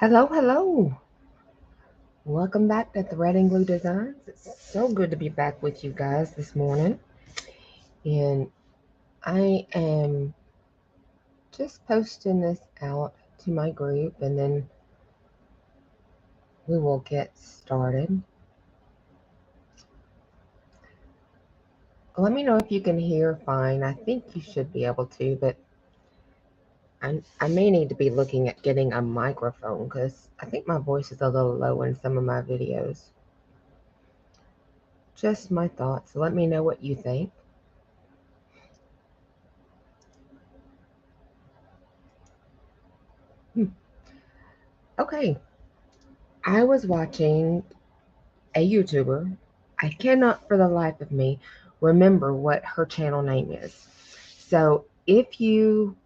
Hello, hello. Welcome back to Thread and Glue Designs. It's so good to be back with you guys this morning. And I am just posting this out to my group and then we will get started. Let me know if you can hear fine. I think you should be able to, but I may need to be looking at getting a microphone because I think my voice is a little low in some of my videos. Just my thoughts. Let me know what you think. Okay, I was watching a YouTuber. I cannot for the life of me remember what her channel name is. So if you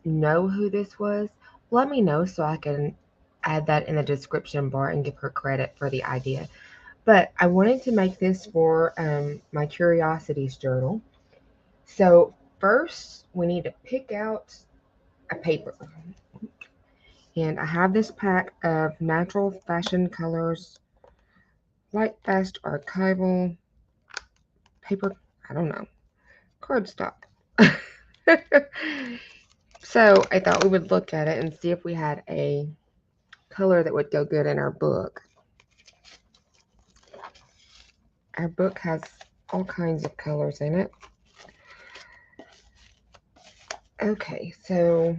know who this was, let me know so I can add that in the description bar and give her credit for the idea. But I wanted to make this for my Curiosities journal. So first, we need to pick out a paper. And I have this pack of Natural Fashion Colors Light Fast Archival paper, I don't know, cardstock. So I thought we would look at it and see if we had a color that would go good in our book. Our book has all kinds of colors in it. Okay, so,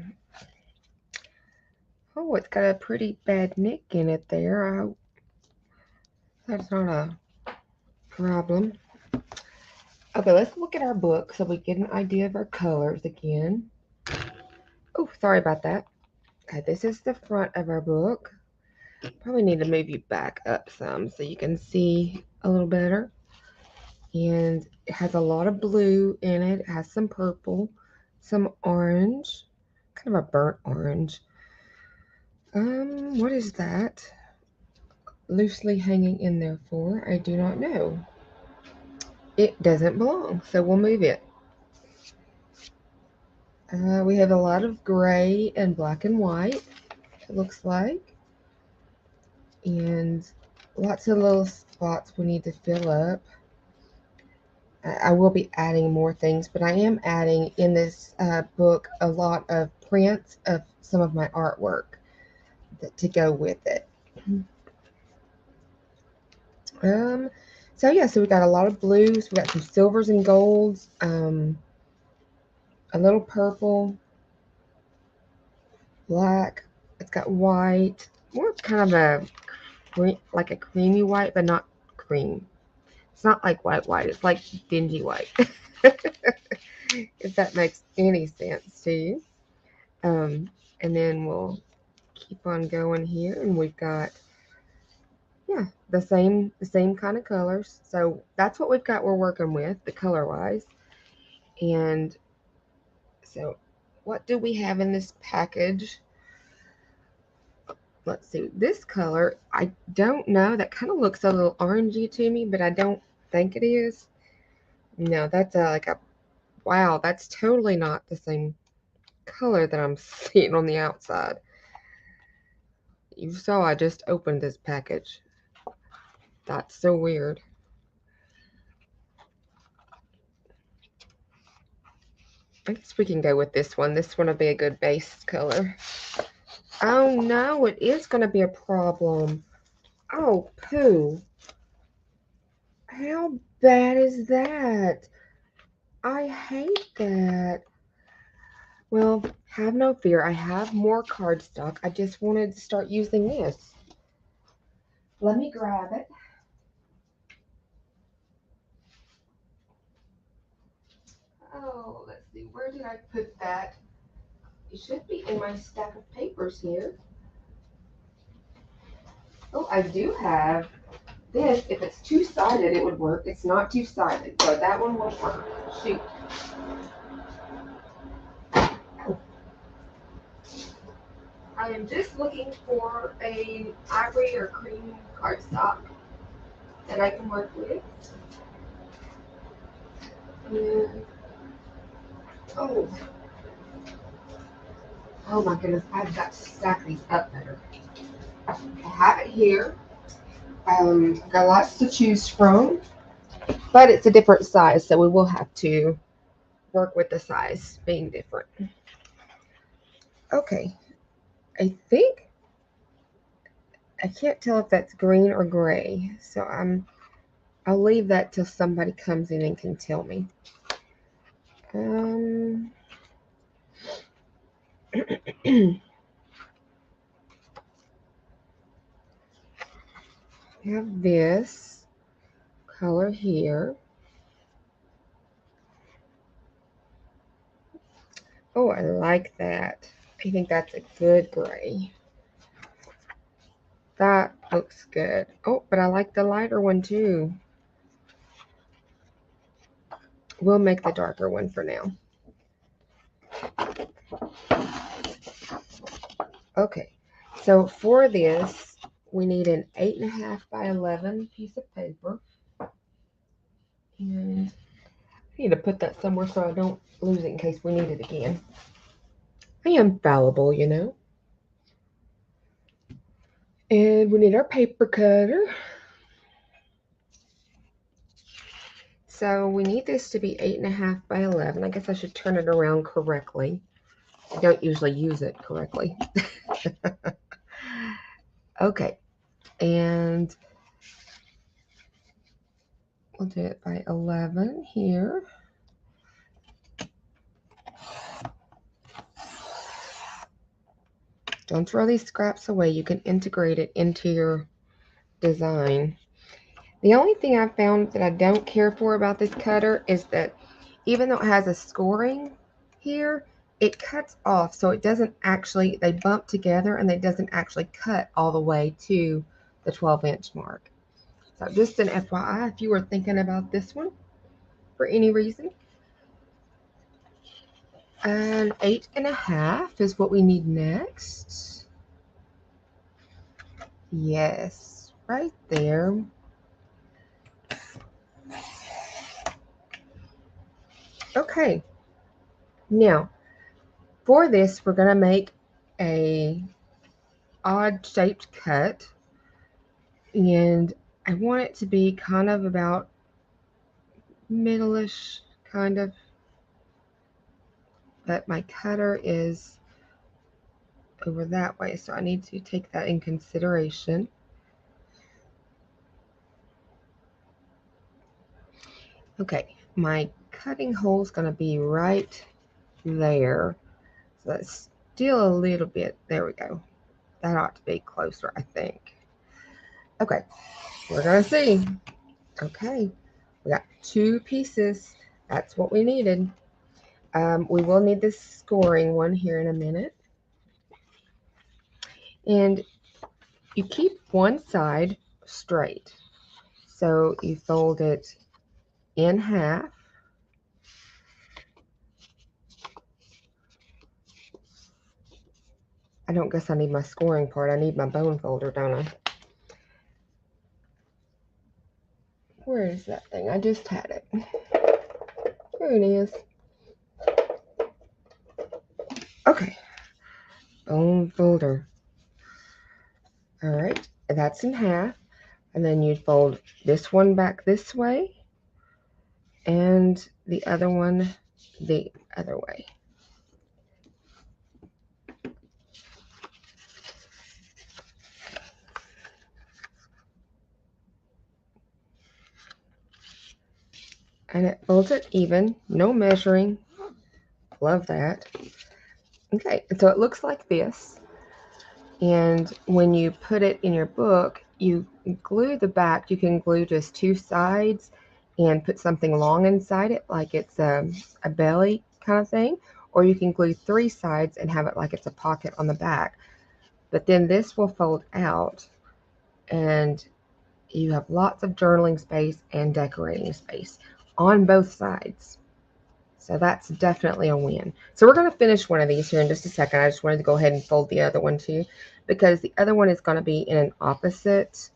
oh, it's got a pretty bad nick in it there. That's not a problem. Okay, let's look at our book so we get an idea of our colors again. Oh, sorry about that. Okay, this is the front of our book. Probably need to move you back up some so you can see a little better. And it has a lot of blue in it. It has some purple, some orange, kind of a burnt orange. What is that? Loosely hanging in there for? I do not know. It doesn't belong, so we'll move it. We have a lot of gray and black and white, it looks like. And lots of little spots we need to fill up. I will be adding more things, but I am adding in this book a lot of prints of some of my artwork to go with it. So yeah, so we got a lot of blues, we got some silvers and golds, a little purple, black, it's got white, more kind of like a creamy white, but not cream. It's not like white, it's like dingy white. If that makes any sense to you. And then we'll keep on going here, and we've got, yeah, the same kind of colors. So that's what we've got we're working with, the color wise. And so what do we have in this package? Let's see, this color, I don't know, that kind of looks a little orangey to me, but I don't think it is. No, that's like a, wow, that's totally not the same color that I'm seeing on the outside. You saw I just opened this package. That's so weird. I guess we can go with this one. This one will be a good base color. Oh no, it is going to be a problem. Oh, poo. How bad is that? I hate that. Well, have no fear. I have more cardstock. I just wanted to start using this. Let me grab it. Oh, let's see. Where did I put that? It should be in my stack of papers here. Oh, I do have this. If it's two-sided, it would work. It's not two-sided, so that one will work. Shoot. I am just looking for a ivory or cream cardstock that I can work with. And, oh, oh my goodness, I've got to stack these up better. I have it here. Got lots to choose from, but it's a different size, so we will have to work with the size being different. Okay, I think I can't tell if that's green or gray, so I'll leave that till somebody comes in and can tell me. Um, have this color here. Oh, I like that. I think that's a good gray. That looks good. Oh, but I like the lighter one too. We'll make the darker one for now. Okay, so for this, we need an 8.5 by 11 piece of paper. And I need to put that somewhere so I don't lose it in case we need it again. I am fallible, you know. And we need our paper cutter. So we need this to be 8.5 by 11. I guess I should turn it around correctly. I don't usually use it correctly. Okay, and we'll do it by 11 here. Don't throw these scraps away. You can integrate it into your design. The only thing I found that I don't care for about this cutter is that even though it has a scoring here, it cuts off, so it doesn't actually, they bump together and it doesn't actually cut all the way to the 12-inch mark. So just an FYI if you were thinking about this one for any reason. And 8.5 is what we need next. Yes, right there. Okay, now for this we're going to make a odd shaped cut, and I want it to be kind of about middle-ish, kind of, but my cutter is over that way, so I need to take that in consideration. Okay, my cutting hole is going to be right there, so that's still a little bit, there we go. That ought to be closer, I think. Okay, we're going to see. Okay, we got 2 pieces. That's what we needed. We will need this scoring one here in a minute. And you keep one side straight. So you fold it in half. I don't guess I need my scoring part. I need my bone folder, don't I? Where is that thing? I just had it. Here it is. Okay. Bone folder. All right. That's in half. And then you'd fold this one back this way and the other one the other way. And it folds it even, no measuring. Love that. Okay, so it looks like this. And when you put it in your book, you glue the back. You can glue just 2 sides and put something long inside it, like it's a belly kind of thing. Or you can glue 3 sides and have it like it's a pocket on the back. But then this will fold out, and you have lots of journaling space and decorating space on both sides. So that's definitely a win. So we're going to finish one of these here in just a second. I just wanted to go ahead and fold the other one too, because the other one is going to be in an opposite,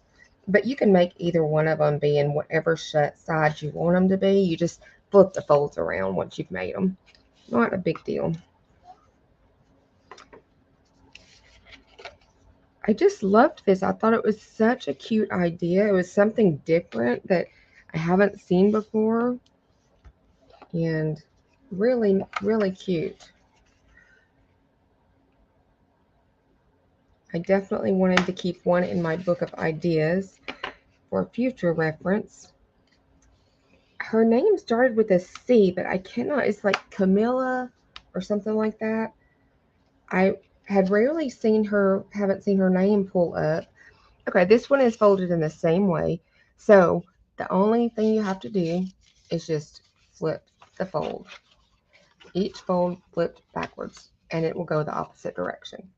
but you can make either one of them be in whatever side you want them to be. You just flip the folds around once you've made them. Not a big deal. I just loved this. I thought it was such a cute idea. It was something different that I haven't seen before, and really, really cute. I definitely wanted to keep one in my book of ideas for future reference. Her name started with a C, but I cannot, it's like Camilla or something like that. I had rarely seen her, haven't seen her name pull up. Okay, this one is folded in the same way. So the only thing you have to do is just flip the fold. Each fold flipped backwards, and it will go the opposite direction.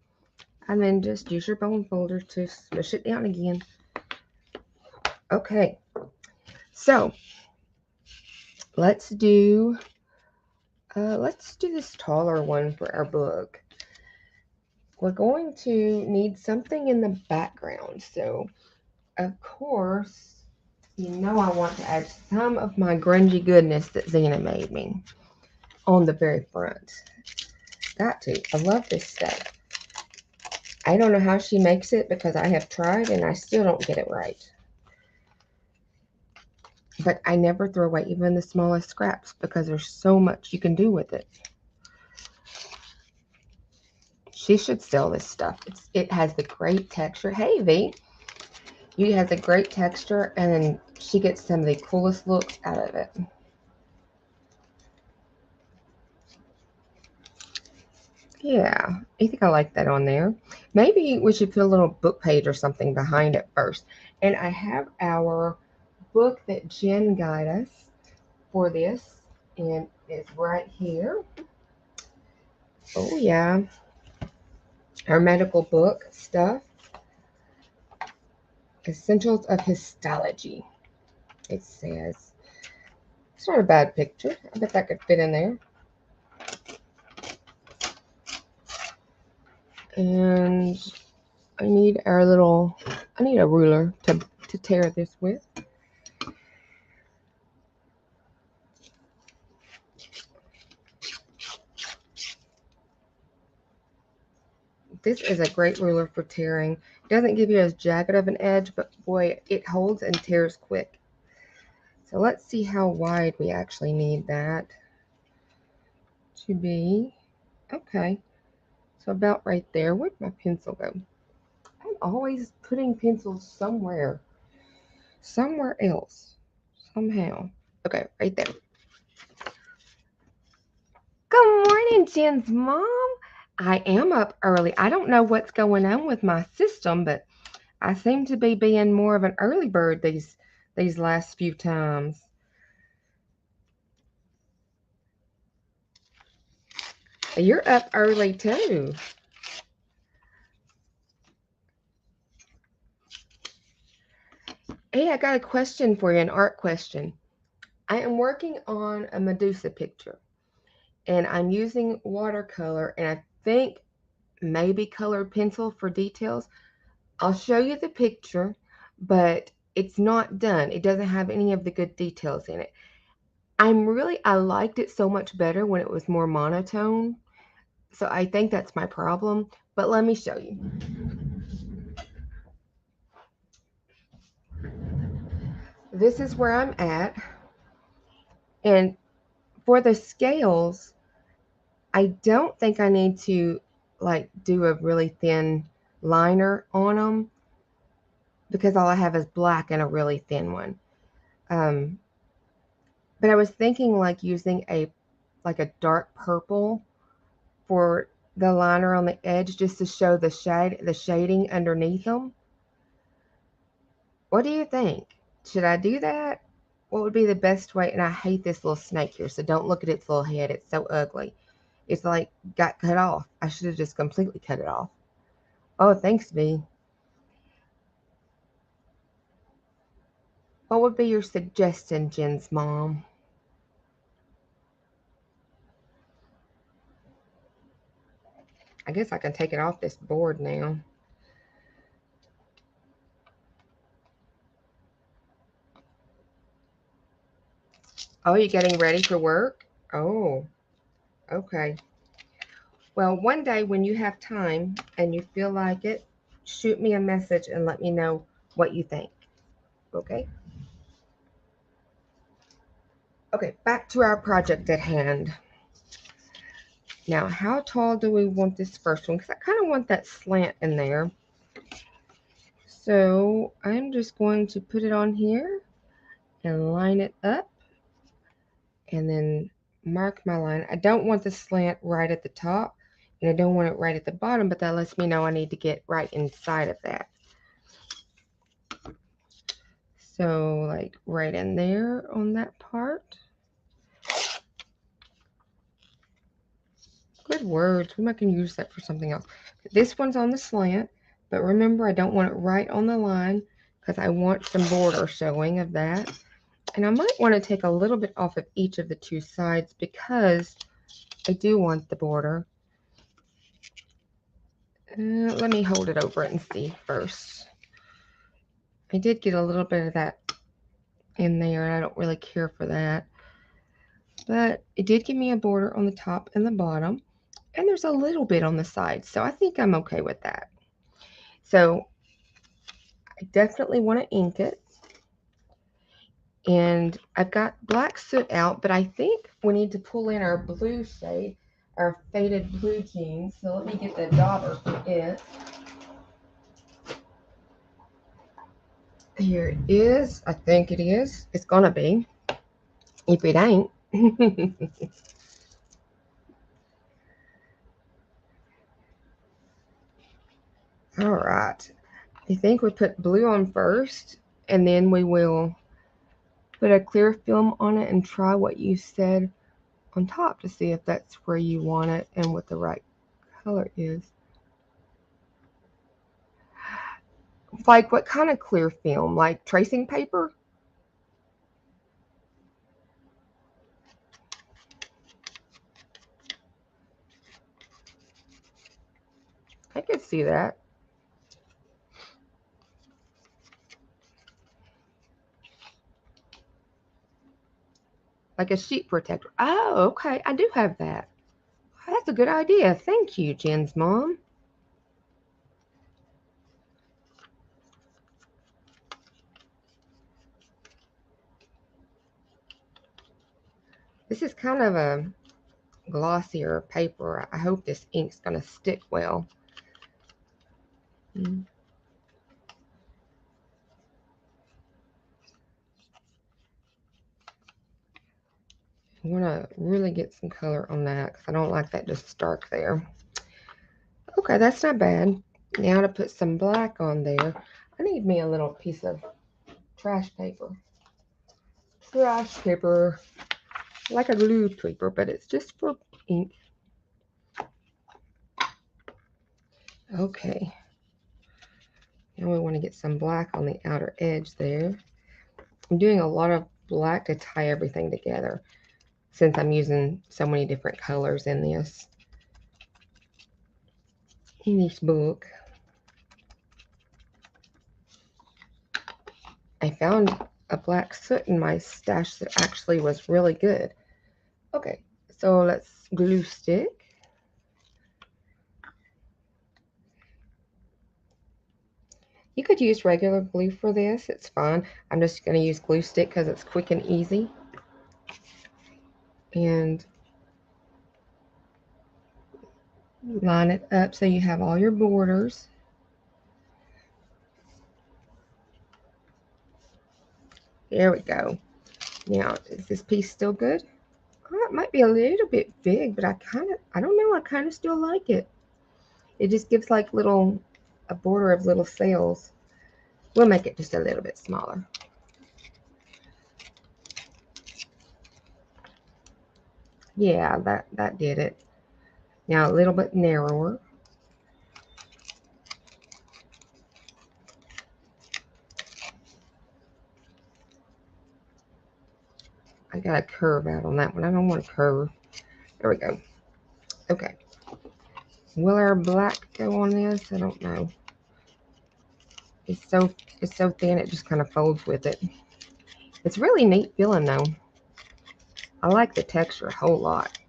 And then just use your bone folder to smush it down again. Okay, so let's do this taller one for our book. We're going to need something in the background. So, of course, you know I want to add some of my grungy goodness that Xena made me on the very front. Got to. I love this stuff. I don't know how she makes it because I have tried and I still don't get it right. But I never throw away even the smallest scraps because there's so much you can do with it. She should sell this stuff. It has the great texture. Hey, V. It has a great texture, and she gets some of the coolest looks out of it. Yeah, I think I like that on there. Maybe we should put a little book page or something behind it first. And I have our book that Jen got us for this, and it's right here. Oh, yeah. Our medical book stuff. Essentials of Histology, it says. It's not a bad picture. I bet that could fit in there. And I need a ruler to tear this with. This is a great ruler for tearing. It doesn't give you as jagged of an edge, but boy, it holds and tears quick. So let's see how wide we actually need that to be. Okay, so about right there. Where'd my pencil go? I'm always putting pencils somewhere else, somehow. Okay, right there. Good morning, Jen's mom. I am up early. I don't know what's going on with my system, but I seem to be being more of an early bird these last few times. You're up early too. Hey, I got a question for you, an art question. I am working on a Medusa picture, and I'm using watercolor, and I think maybe colored pencil for details. I'll show you the picture, but it's not done. It doesn't have any of the good details in it. I liked it so much better when it was more monotone. So I think that's my problem, but let me show you. This is where I'm at. And for the scales, I don't think I need to like do a really thin liner on them because all I have is black and a really thin one. But I was thinking like using a dark purple for the liner on the edge just to show the shading underneath them. What do you think? Should I do that? What would be the best way? And I hate this little snake here, so don't look at its little head. It's so ugly. It's like got cut off. I should have just completely cut it off. Oh, thanks, V. What would be your suggestion, Jen's mom? I guess I can take it off this board now. Oh, you getting ready for work? Oh, okay. Well, one day when you have time and you feel like it, shoot me a message and let me know what you think. Okay? Okay, back to our project at hand. Now, how tall do we want this first one? Because I kind of want that slant in there. So I'm just going to put it on here and line it up and then mark my line. I don't want the slant right at the top and I don't want it right at the bottom, but that lets me know I need to get right inside of that. So like right in there on that part. Good words. We might can use that for something else. This one's on the slant, but remember I don't want it right on the line because I want some border showing of that. And I might want to take a little bit off of each of the two sides because I do want the border. Let me hold it over it and see first. I did get a little bit of that in there and I don't really care for that. But it did give me a border on the top and the bottom. And there's a little bit on the side. So I think I'm okay with that. So I definitely want to ink it. And I've got black soot out, but I think we need to pull in our blue shade, our faded blue jeans. So let me get the dauber for it. Here it is. I think it is. It's going to be. If it ain't. All right. I think we put blue on first, and then we will put a clear film on it and try what you said on top to see if that's where you want it and what the right color is. Like what kind of clear film? Like tracing paper? I could see that. Like a sheet protector. Oh, okay. I do have that. That's a good idea. Thank you, Jen's mom. This is kind of a glossier paper. I hope this ink's going to stick well. I want to really get some color on that because I don't like that just stark there. Okay, that's not bad. Now to put some black on there, I need me a little piece of trash paper. Trash paper, like a glue paper, but it's just for ink. Okay. Now we want to get some black on the outer edge there. I'm doing a lot of black to tie everything together since I'm using so many different colors in this book. I found a black soot in my stash that actually was really good. Okay, so let's glue stick. You could use regular glue for this, it's fine. I'm just going to use glue stick because it's quick and easy. And line it up so you have all your borders. There we go. Now, is this piece still good? Oh, it might be a little bit big, but I don't know, I kind of still like it. It just gives like a border of little cells. We'll make it just a little bit smaller. Yeah, that did it. Now a little bit narrower. I got a curve out on that one. I don't want a curve. There we go. Okay. Will our black go on this? I don't know. It's so thin it just kind of folds with it. It's really neat feeling though. I like the texture a whole lot.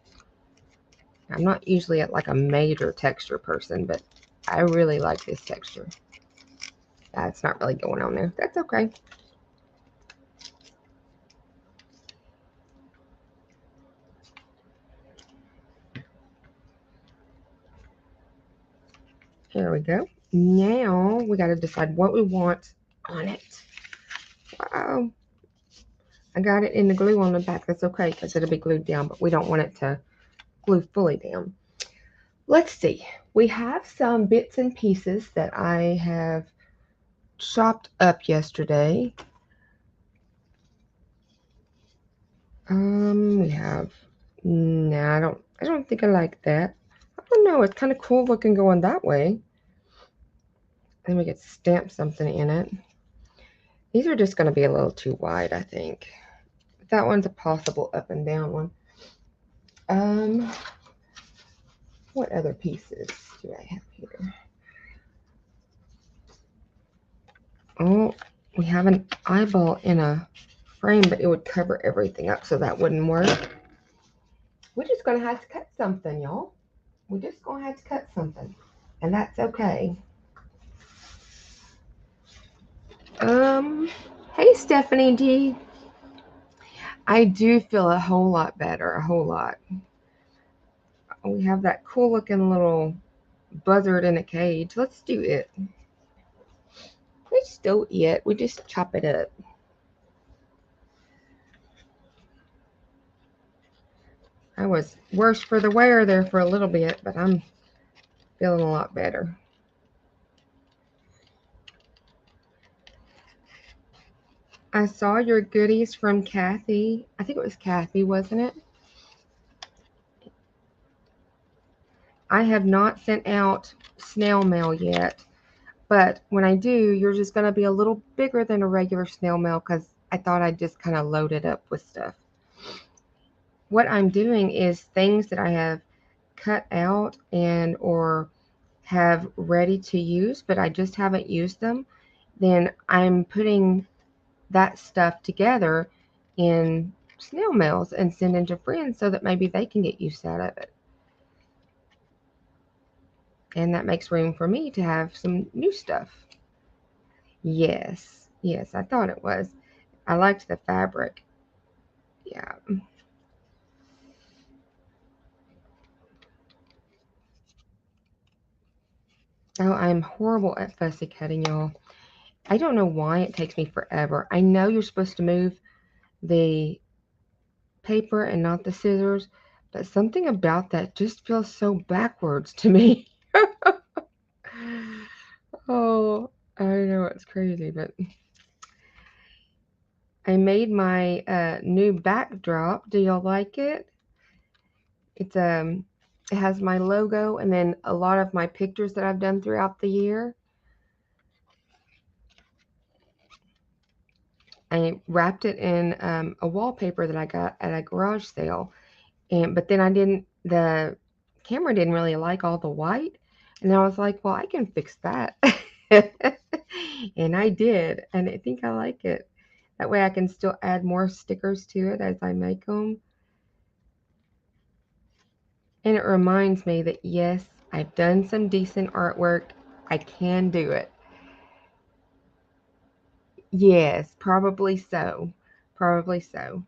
I'm not usually like a major texture person, but I really like this texture. That's not really going on there. That's okay. Here we go. Now we got to decide what we want on it. Wow. I got it in the glue on the back. That's okay because it'll be glued down, but we don't want it to glue fully down. Let's see. We have some bits and pieces that I have chopped up yesterday. We have. No, I don't think I like that. I don't know. It's kind of cool looking going that way. Then we could stamp something in it. These are just going to be a little too wide, I think. But that one's a possible up and down one. What other pieces do I have here? Oh, we have an eyeball in a frame, but it would cover everything up, so that wouldn't work. We're just going to have to cut something, y'all. We're just going to have to cut something, and that's okay. Hey, Stephanie D. I do feel a whole lot better, a whole lot. We have that cool looking little buzzard in a cage. Let's do it. We just don't eat. We just chop it up. I was worse for the wear there for a little bit, but I'm feeling a lot better. I saw your goodies from Kathy. I think it was Kathy, wasn't it? I have not sent out snail mail yet, but when I do, yours is going to be a little bigger than a regular snail mail because I thought I'd just kind of load it up with stuff. What I'm doing is things that I have cut out and or have ready to use, but I just haven't used them. Then I'm putting that stuff together in snail mails and sending to friends so that maybe they can get use out of it. And that makes room for me to have some new stuff. Yes, yes, I thought it was. I liked the fabric. Yeah. Oh, I'm horrible at fussy cutting, y'all. I don't know why it takes me forever. I know you're supposed to move the paper and not the scissors, but something about that just feels so backwards to me. Oh, I know it's crazy, but I made my new backdrop. Do y'all like it? It's it has my logo and then a lot of my pictures that I've done throughout the year. I wrapped it in a wallpaper that I got at a garage sale, and but then the camera didn't really like all the white, and I was like, well, I can fix that. And I did, and I think I like it. That way I can still add more stickers to it as I make them. And it reminds me that yes, I've done some decent artwork. I can do it. Yes, probably so. Probably so.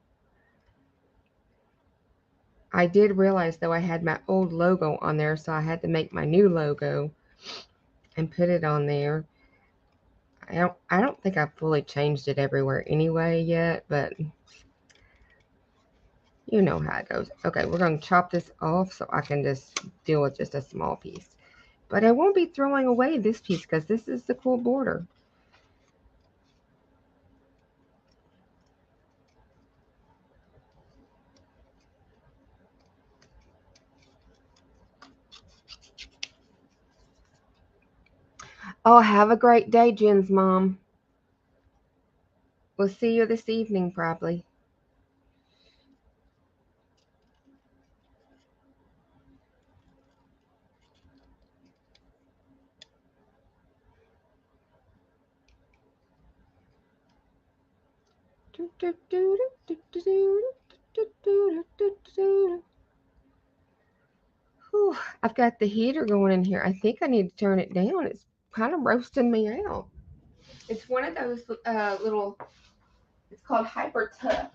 I did realize though I had my old logo on there, so I had to make my new logo and put it on there. I don't think I've fully changed it everywhere anyway yet, but you know how it goes. Okay, we're going to chop this off so I can just deal with just a small piece. But I won't be throwing away this piece because this is the cool border. Oh, have a great day, Jen's mom. We'll see you this evening probably. Whew, I've got the heater going in here. I think I need to turn it down. It's kind of roasting me out. It's one of those little, it's called Hyper Tough.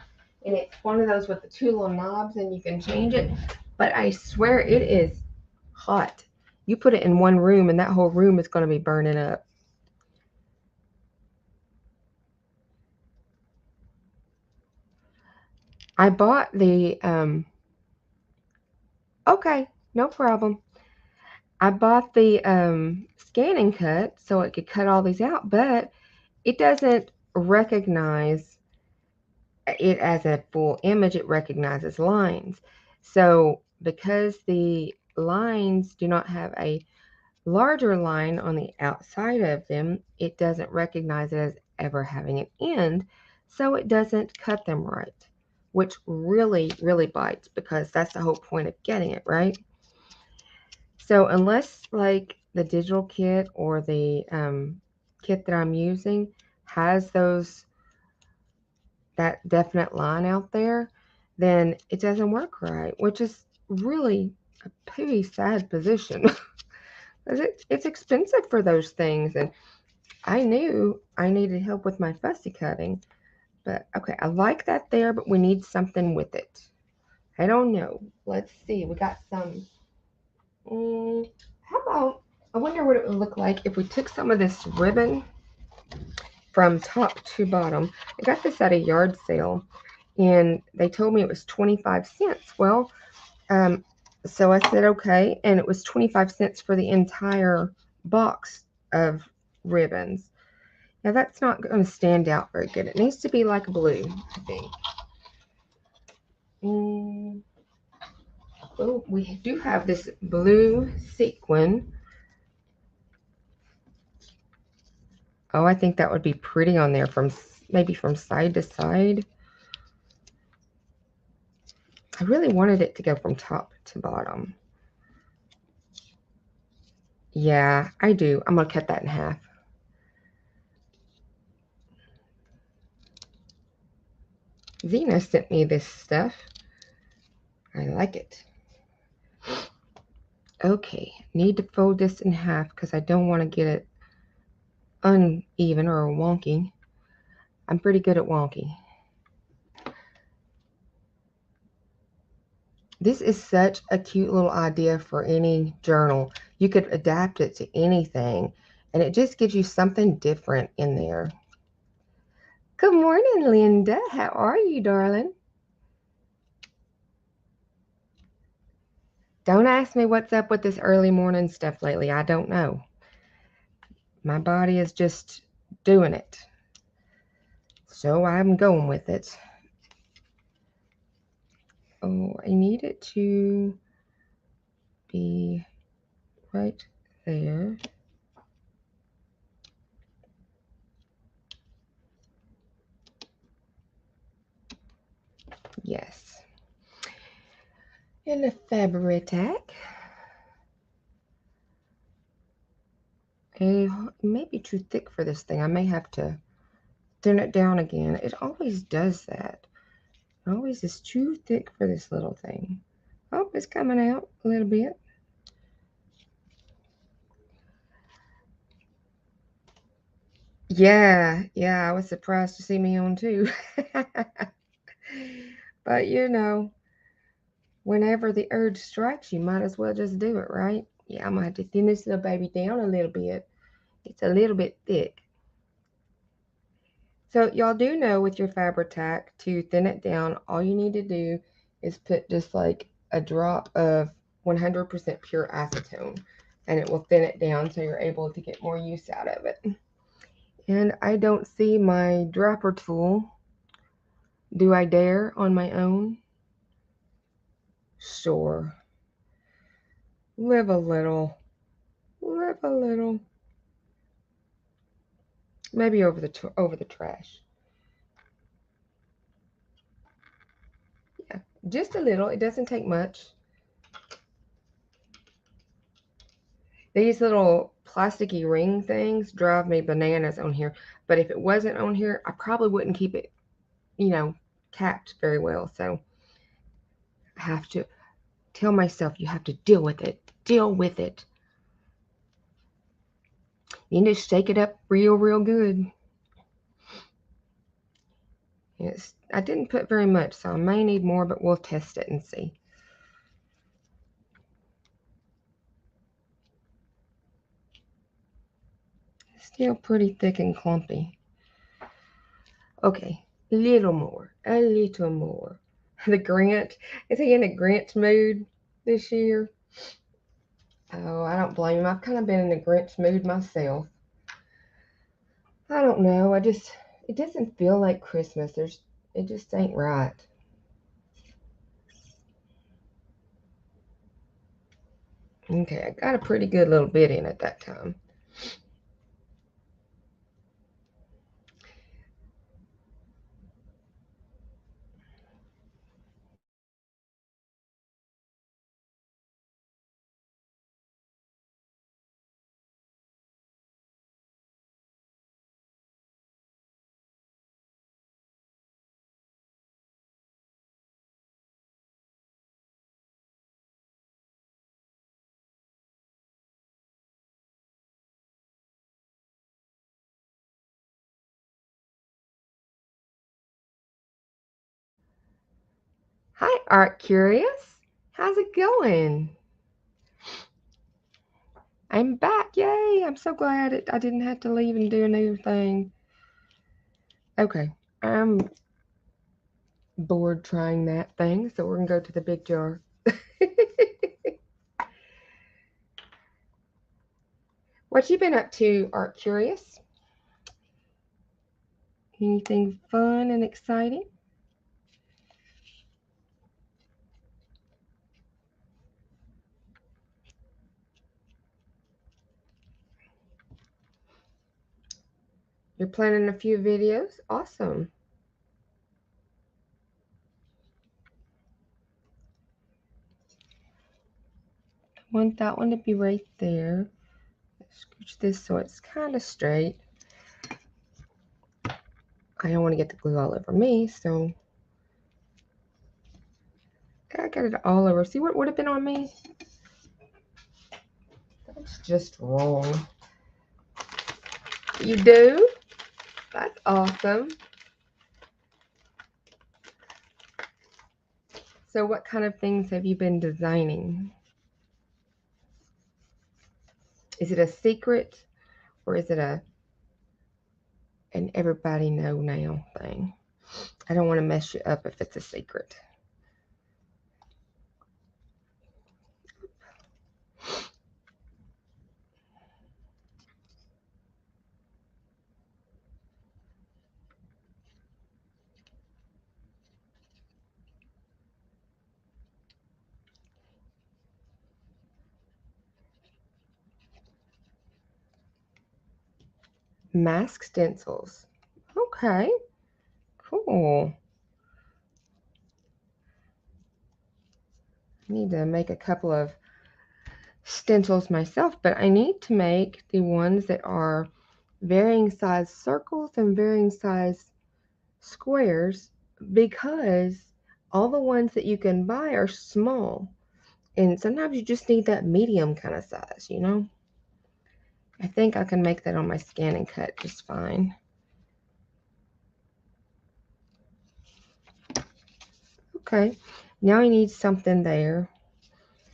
And it's one of those with the two little knobs and you can change it. But I swear it is hot. You put it in one room and that whole room is going to be burning up. I bought the, okay, no problem. I bought the scanning cut so it could cut all these out, but it doesn't recognize it as a full image. It recognizes lines. So because the lines do not have a larger line on the outside of them, it doesn't recognize it as ever having an end, so it doesn't cut them right, which really, really bites because that's the whole point of getting it, right? So unless like the digital kit or the kit that I'm using has that definite line out there, then it doesn't work right, which is really a pretty sad position. Because it's expensive for those things, and I knew I needed help with my fussy cutting. But okay, I like that there, but we need something with it. I don't know. Let's see. We got some. How about, I wonder what it would look like if we took some of this ribbon from top to bottom. I got this at a yard sale, and they told me it was 25 cents. Well, so I said, okay. And it was 25 cents for the entire box of ribbons. Now that's not going to stand out very good. It needs to be like blue, I think. Oh, we do have this blue sequin. Oh, I think that would be pretty on there from maybe from side to side. I really wanted it to go from top to bottom. Yeah, I do. I'm going to cut that in half. Zena sent me this stuff. I like it. Okay, need to fold this in half because I don't want to get it uneven or wonky. I'm pretty good at wonky. This is such a cute little idea for any journal. You could adapt it to anything, and it just gives you something different in there. Good morning, Linda. How are you, darling? Don't ask me what's up with this early morning stuff lately. I don't know. My body is just doing it. So I'm going with it. Oh, I need it to be right there. Yes. And the fabric. It may be too thick for this thing. I may have to thin it down again. It always does that. It always is too thick for this little thing. Oh, it's coming out a little bit. Yeah, I was surprised to see me on too. But whenever the urge strikes, you might as well just do it, right? Yeah, I'm gonna have to thin this little baby down a little bit. It's a little bit thick. So y'all do know with your Fabri-Tac to thin it down, all you need to do is put just like a drop of 100% pure acetone, and it will thin it down so you're able to get more use out of it. And I don't see my dropper tool. Do I dare on my own? Sure. Live a little. Live a little. Maybe over the trash. Yeah, just a little. It doesn't take much. These little plasticky ring things drive me bananas on here. But if it wasn't on here, I probably wouldn't keep it, capped very well. So I have to tell myself you have to deal with it. Deal with it. You need to shake it up real, real good. I didn't put very much, so I may need more, but we'll test it and see. Still pretty thick and clumpy. Okay, a little more. The Grinch. Is he in a Grinch mood this year? Oh, I don't blame him. I've kind of been in a Grinch mood myself. I don't know. It doesn't feel like Christmas. It just ain't right. Okay, I got a pretty good little bit in at that time. Hi, Art Curious. How's it going? I'm back. Yay. I'm so glad I didn't have to leave and do a new thing. Okay. I'm bored trying that thing, so we're going to go to the big jar. What you been up to, Art Curious? Anything fun and exciting? You're planning a few videos? Awesome. I want that one to be right there. Scooch this so it's kind of straight. I don't want to get the glue all over me, so I got it all over. See what would have been on me? That's just wrong. You do? That's awesome. So what kind of things have you been designing? Is it a secret or is it an everybody know now thing? I don't want to mess you up if it's a secret. Mask stencils. Okay, cool. I need to make a couple of stencils myself, but I need to make the ones that are varying size circles and varying size squares because all the ones that you can buy are small. And sometimes you just need that medium kind of size, you know? I think I can make that on my scan and cut just fine. Okay, now I need something there.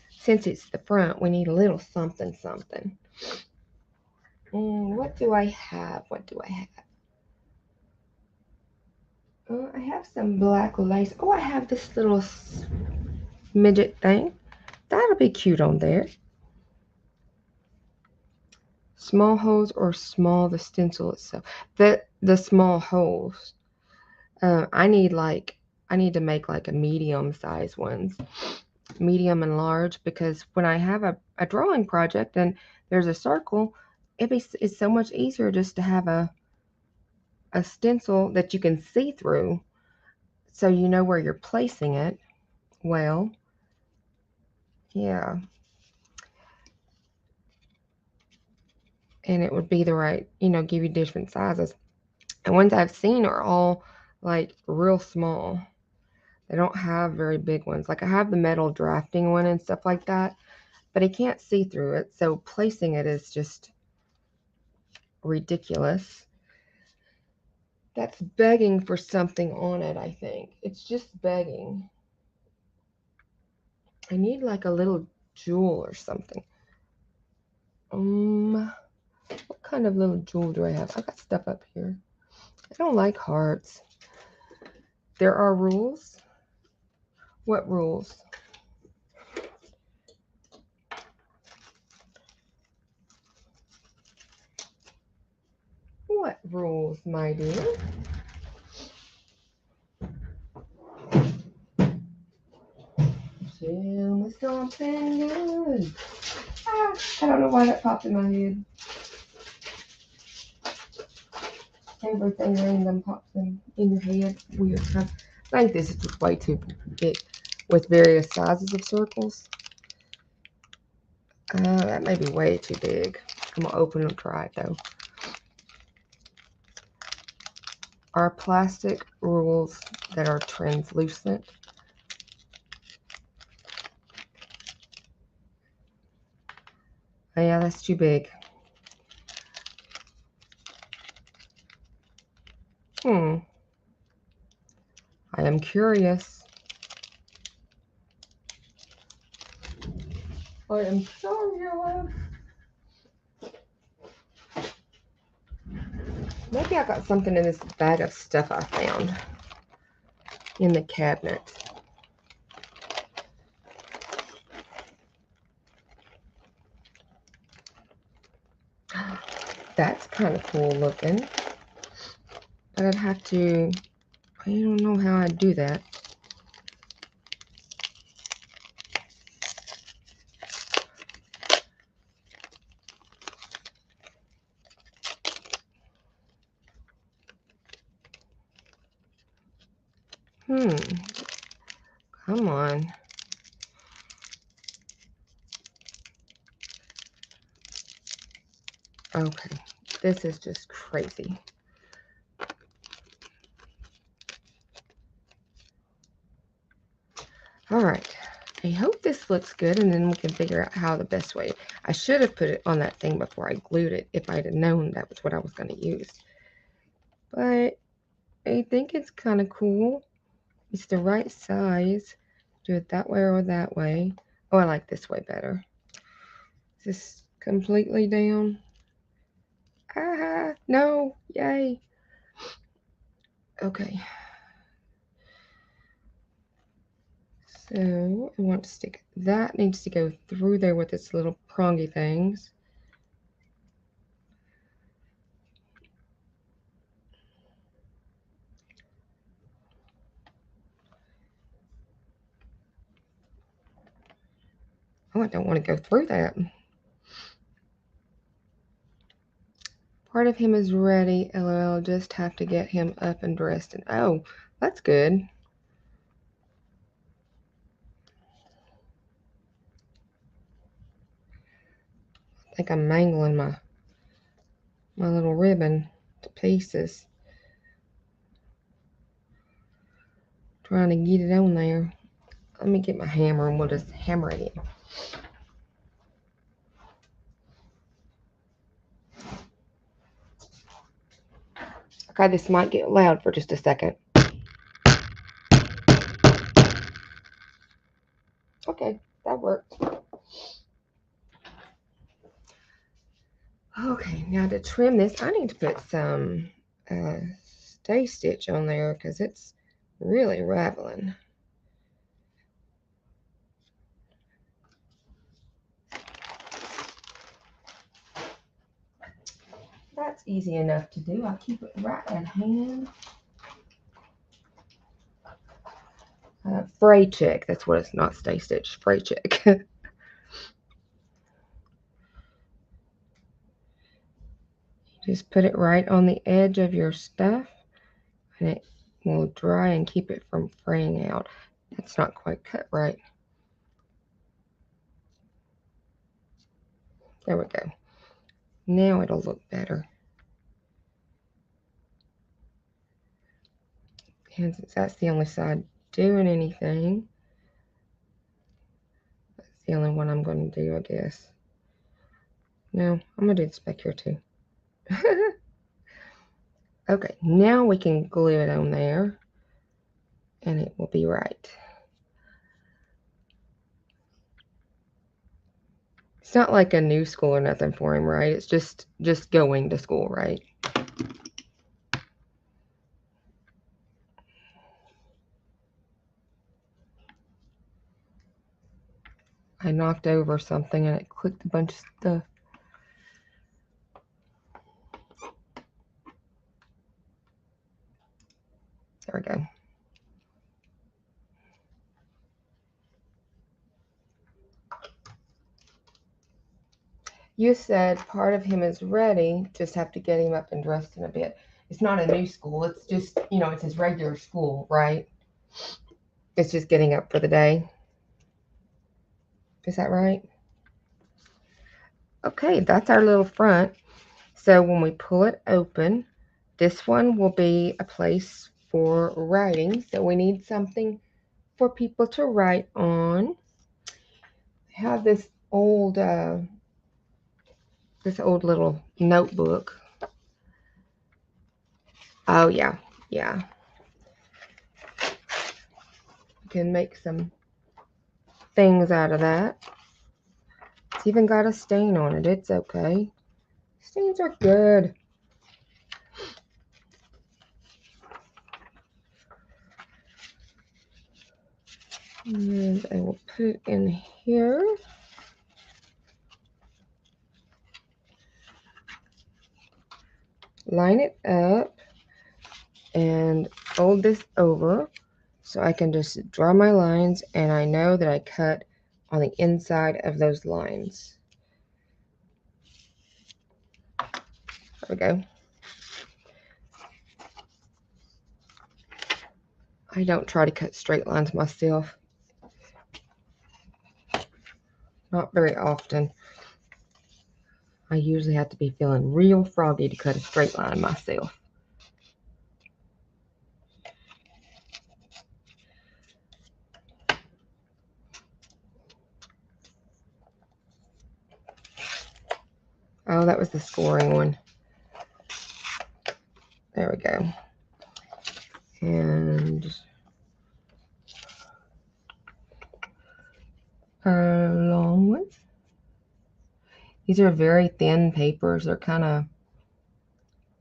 Since it's the front, we need a little something something. What do I have? What do I have? I have some black lace. Oh, I have this little midget thing. That'll be cute on there. Small holes or small the stencil itself. The small holes. I need to make like a medium size ones, medium and large, because when I have a drawing project and there's a circle, it's so much easier just to have a stencil that you can see through, so you know where you're placing it. Well, yeah, and it would be the right, give you different sizes. And ones I've seen are all like real small. They don't have very big ones. Like I have the metal drafting one and stuff like that, but I can't see through it. So placing it is just ridiculous. That's begging for something on it, I think. It's just begging. I need like a little jewel or something. What kind of little jewel do I have? I got stuff up here. I don't like hearts. There are rules. What rules? What rules, my dear? Tell me something good. I don't know why that popped in my head. Everything random pops in your head. Weird time. I think this is just way too big with various sizes of circles. That may be way too big. I'm going to open and try it though. Are plastic rules that are translucent? Oh, yeah, that's too big. I am curious. I am curious. Maybe I got something in this bag of stuff I found in the cabinet. That's kind of cool looking. But I'd have to, I don't know how I'd do that. Come on. Okay, this is just crazy. All right, I hope this looks good, and then we can figure out how the best way. I should have put it on that thing before I glued it if I'd have known that was what I was going to use. But I think it's kind of cool. It's the right size. Do it that way or that way. Oh, I like this way better. Is this completely down? Ah, no, yay. Okay. So I want to stick, that needs to go through there with its little prongy things. Oh, I don't want to go through that. Part of him is ready. LOL, just have to get him up and dressed. And oh, that's good. I think I'm mangling my little ribbon to pieces. Trying to get it on there. Let me get my hammer and we'll just hammer it in. Okay, this might get loud for just a second. Okay, that worked. Okay, now to trim this, I need to put some stay stitch on there because it's really raveling. That's easy enough to do. I'll keep it right at hand. Fray check. That's what it's not, stay stitch. Fray check. Just put it right on the edge of your stuff and it will dry and keep it from fraying out. That's not quite cut right. There we go. Now it'll look better. And since that's the only side doing anything, that's the only one I'm going to do, I guess. No, I'm going to do this back here too. Okay, now we can glue it on there and it will be right. It's not like a new school or nothing for him, right? It's just going to school, right? I knocked over something and it clicked a bunch of stuff. There we go. You said part of him is ready, just have to get him up and dressed in a bit. It's not a new school, it's just, it's his regular school, right? It's just getting up for the day. Is that right? Okay, that's our little front. So when we pull it open, this one will be a place for writing. So we need something for people to write on. I have this old little notebook. Oh yeah, yeah. You can make some things out of that. It's even got a stain on it. It's okay. Stains are good. And I will put it in here. Line it up and fold this over so I can just draw my lines and I know that I cut on the inside of those lines. There we go. I don't try to cut straight lines myself. Not very often. I usually have to be feeling real froggy to cut a straight line myself. Oh, that was the scoring one. There we go. And our long ones. These are very thin papers. They're kind of,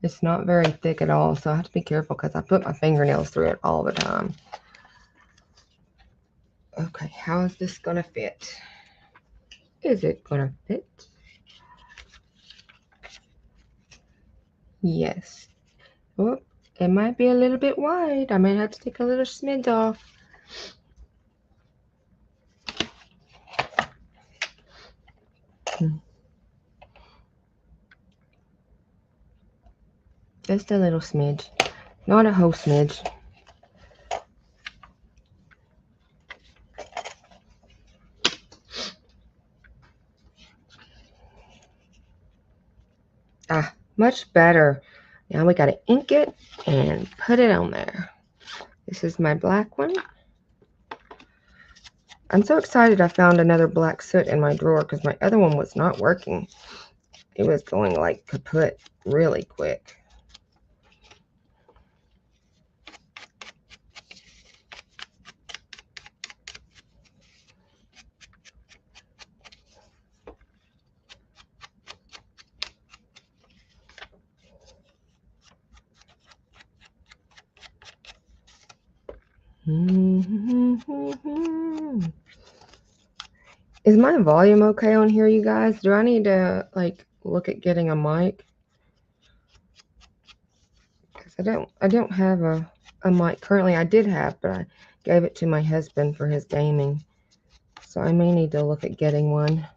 it's not very thick at all, so I have to be careful because I put my fingernails through it all the time. Okay, how is this gonna fit? Is it gonna fit? Yes. Oh, it might be a little bit wide. I might have to take a little smidge off. Just a little smidge, not a whole smidge. Ah, much better. Now we gotta ink it and put it on there. This is my black one. I'm so excited I found another black soot in my drawer because my other one was not working. It was going like kaput really quick. Is my volume okay on here, you guys? Do I need to like look at getting a mic? Because I don't have a mic currently. I did have, but I gave it to my husband for his gaming. So I may need to look at getting one.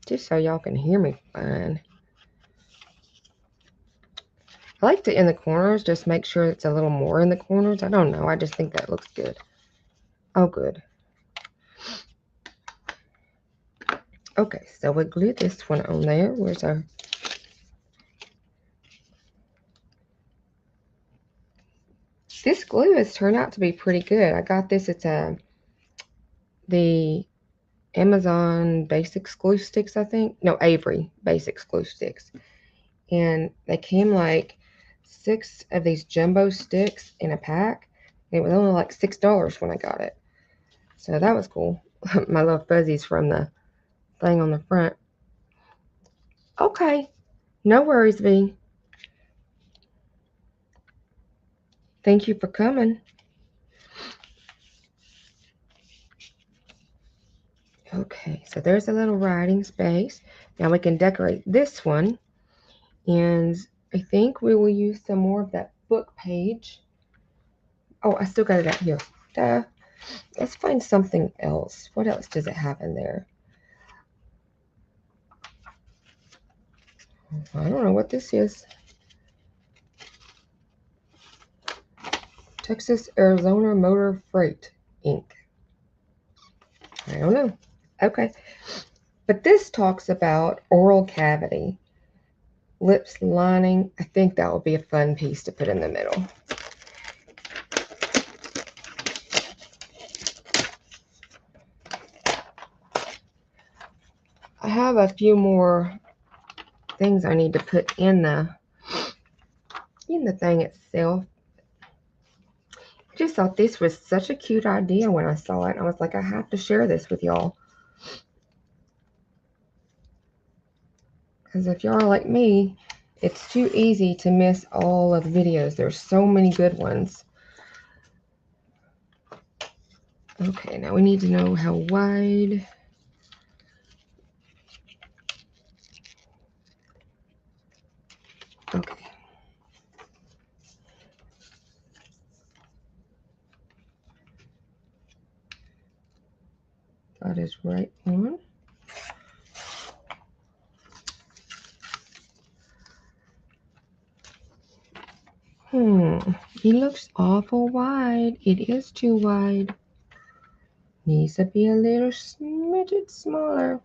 Just so y'all can hear me fine. I like to in the corners, just make sure it's a little more in the corners. I don't know. I just think that looks good. Oh, good. Okay, so we glue this one on there. Where's our... This glue has turned out to be pretty good. I got this at the Amazon Basics glue sticks, I think. No, Avery Basics glue sticks. And they came like 6 of these jumbo sticks in a pack. It was only like $6 when I got it. So that was cool. My little fuzzies from the thing on the front. Okay, no worries, V. Thank you for coming. Okay, so there's a little writing space. Now we can decorate this one. And I think we will use some more of that book page. Oh, I still got it out here. Duh. Let's find something else. What else does it have in there? I don't know what this is. Texas Arizona Motor Freight ink. I don't know. Okay. But this talks about oral cavity, lips lining. I think that would be a fun piece to put in the middle. I have a few more things I need to put in the thing itself. I just thought this was such a cute idea when I saw it. I was like, I have to share this with y'all. Because if y'all are like me, it's too easy to miss all of the videos. There's so many good ones. Okay, now we need to know how wide. Okay. That is right on. It looks awful wide. It is too wide. Needs to be a little smidget smaller.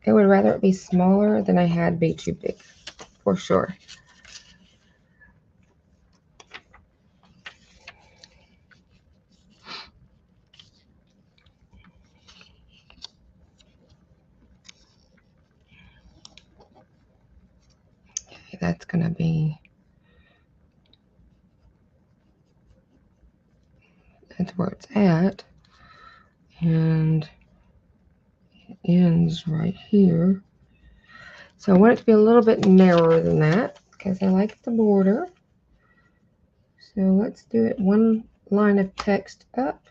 I would rather it be smaller than I had be too big, for sure. Okay, that's gonna be, that's where it's at. And it ends right here. So I want it to be a little bit narrower than that because I like the border. So let's do it one line of text up.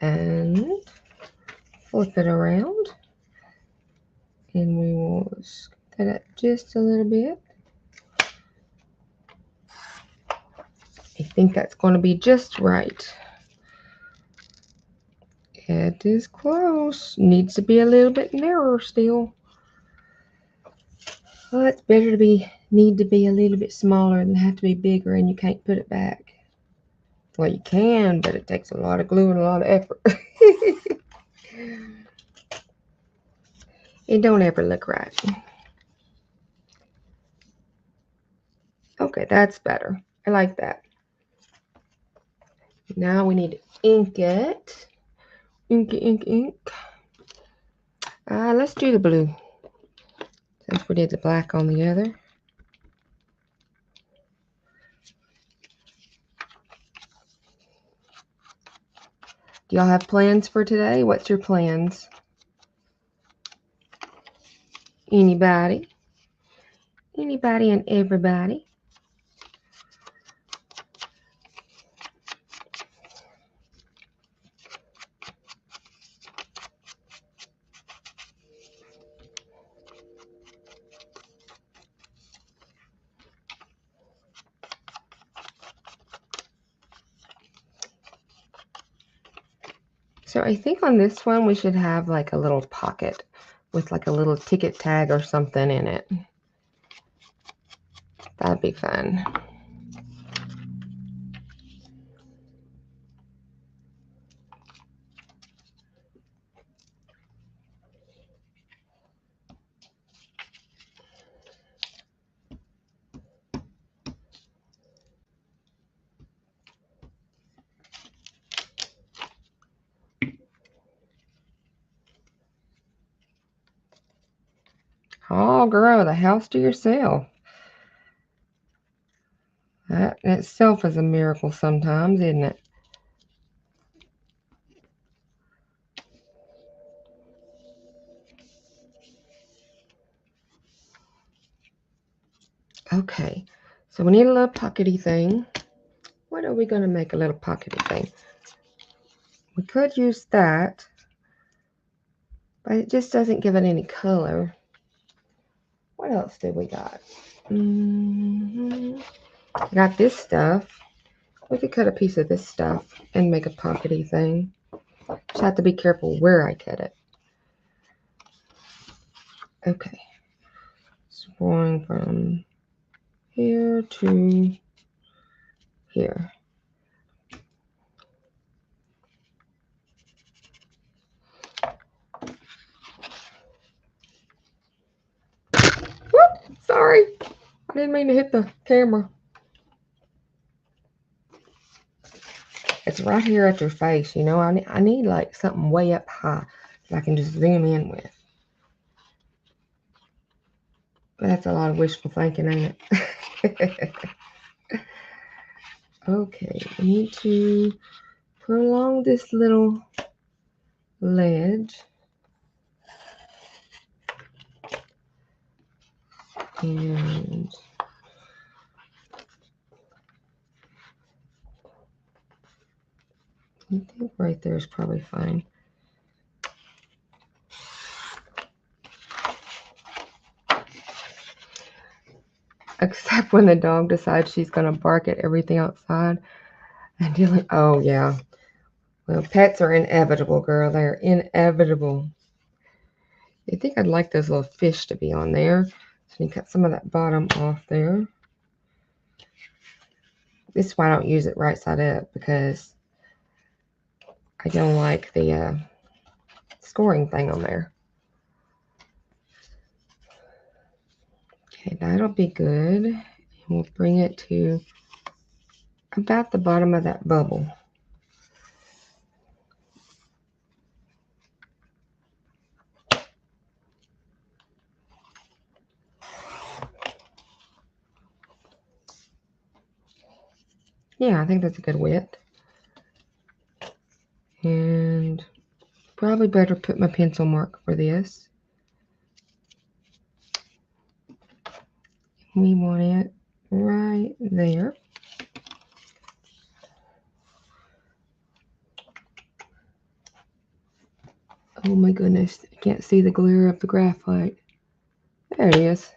And flip it around. And we will scoot that up just a little bit. I think that's going to be just right. It is close. Needs to be a little bit narrower still. Well, it's better to need to be a little bit smaller than have to be bigger and you can't put it back. Well, you can, but it takes a lot of glue and a lot of effort. It don't ever look right. Okay, that's better. I like that. Now we need to ink it. Ink, ink, ink. Let's do the blue since we did the black on the other. Do y'all have plans for today? What's your plans? Anybody? Anybody and everybody? So I think on this one we should have like a little pocket with like a little ticket tag or something in it. That'd be fun. Oh, girl, the house to yourself. That in itself is a miracle sometimes, isn't it? Okay, so we need a little pockety thing. What are we going to make a little pockety thing? We could use that, but it just doesn't give it any color. What else did we got? Got this stuff. We could cut a piece of this stuff and make a pockety thing. Just have to be careful where I cut it. Okay. So going from here to here. Whoop! Sorry. I didn't mean to hit the camera. It's right here at your face, you know. I need like something way up high that I can just zoom in with. But that's a lot of wishful thinking, ain't it? Okay, I need to prolong this little ledge. And I think right there is probably fine. Except when the dog decides she's going to bark at everything outside. And you're like, oh, yeah. Well, pets are inevitable, girl. They're inevitable. You think I'd like those little fish to be on there. So you cut some of that bottom off there. This is why I don't use it right side up, because I don't like the scoring thing on there. Okay, that'll be good. And we'll bring it to about the bottom of that bubble. Yeah, I think that's a good width. And probably better put my pencil mark for this. We want it right there. Oh my goodness, I can't see the glare of the graphite. There it is.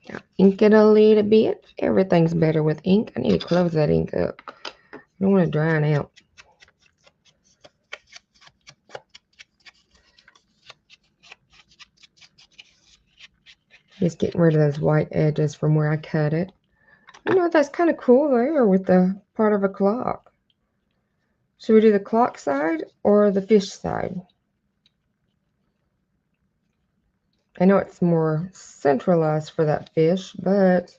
Now, ink it a little bit. Everything's better with ink. I need to close that ink up. I don't want it drying out. Just getting rid of those white edges from where I cut it. You know, that's kind of cool there with the part of a clock. Should we do the clock side or the fish side? I know it's more centralized for that fish, but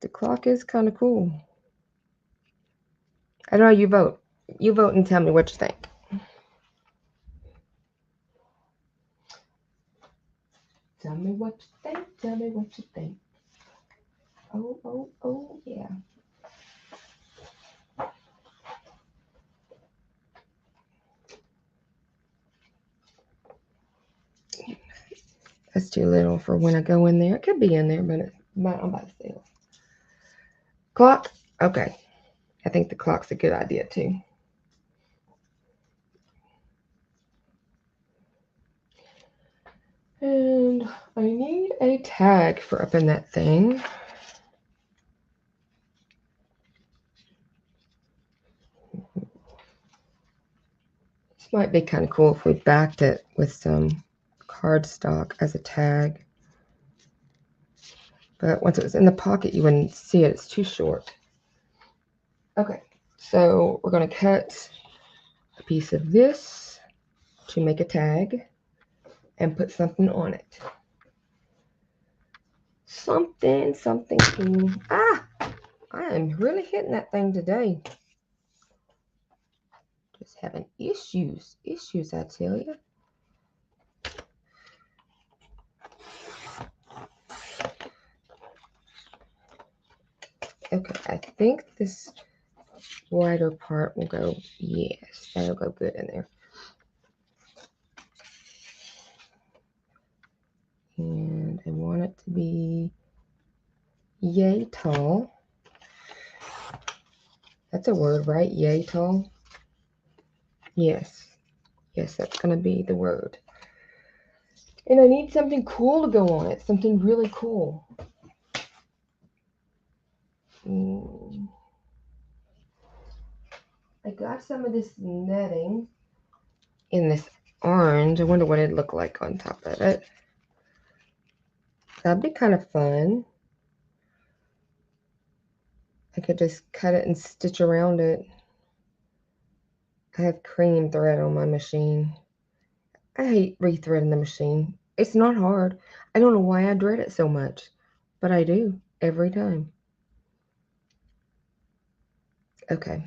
the clock is kind of cool. I don't know, you vote. You vote and tell me what you think. Tell me what you think. Tell me what you think. Oh, oh, oh, yeah. That's too little for when I go in there. It could be in there, but it's not by itself. Clock? Okay. I think the clock's a good idea, too. And I need a tag for up in that thing. This might be kind of cool if we backed it with some cardstock as a tag. But once it was in the pocket, you wouldn't see it. It's too short. Okay, so we're going to cut a piece of this to make a tag and put something on it. Something cool. Ah, I am really hitting that thing today. Just having issues, I tell you. Okay, I think this wider part will go, yes, that'll go good in there. And I want it to be yay tall. That's a word, right? Yay tall? Yes. Yes, that's going to be the word. And I need something cool to go on it. Something really cool. I got some of this netting in this orange. I wonder what it'd look like on top of it. That'd be kind of fun. I could just cut it and stitch around it. I have cream thread on my machine. I hate rethreading the machine. It's not hard. I don't know why I dread it so much, but I do every time. Okay.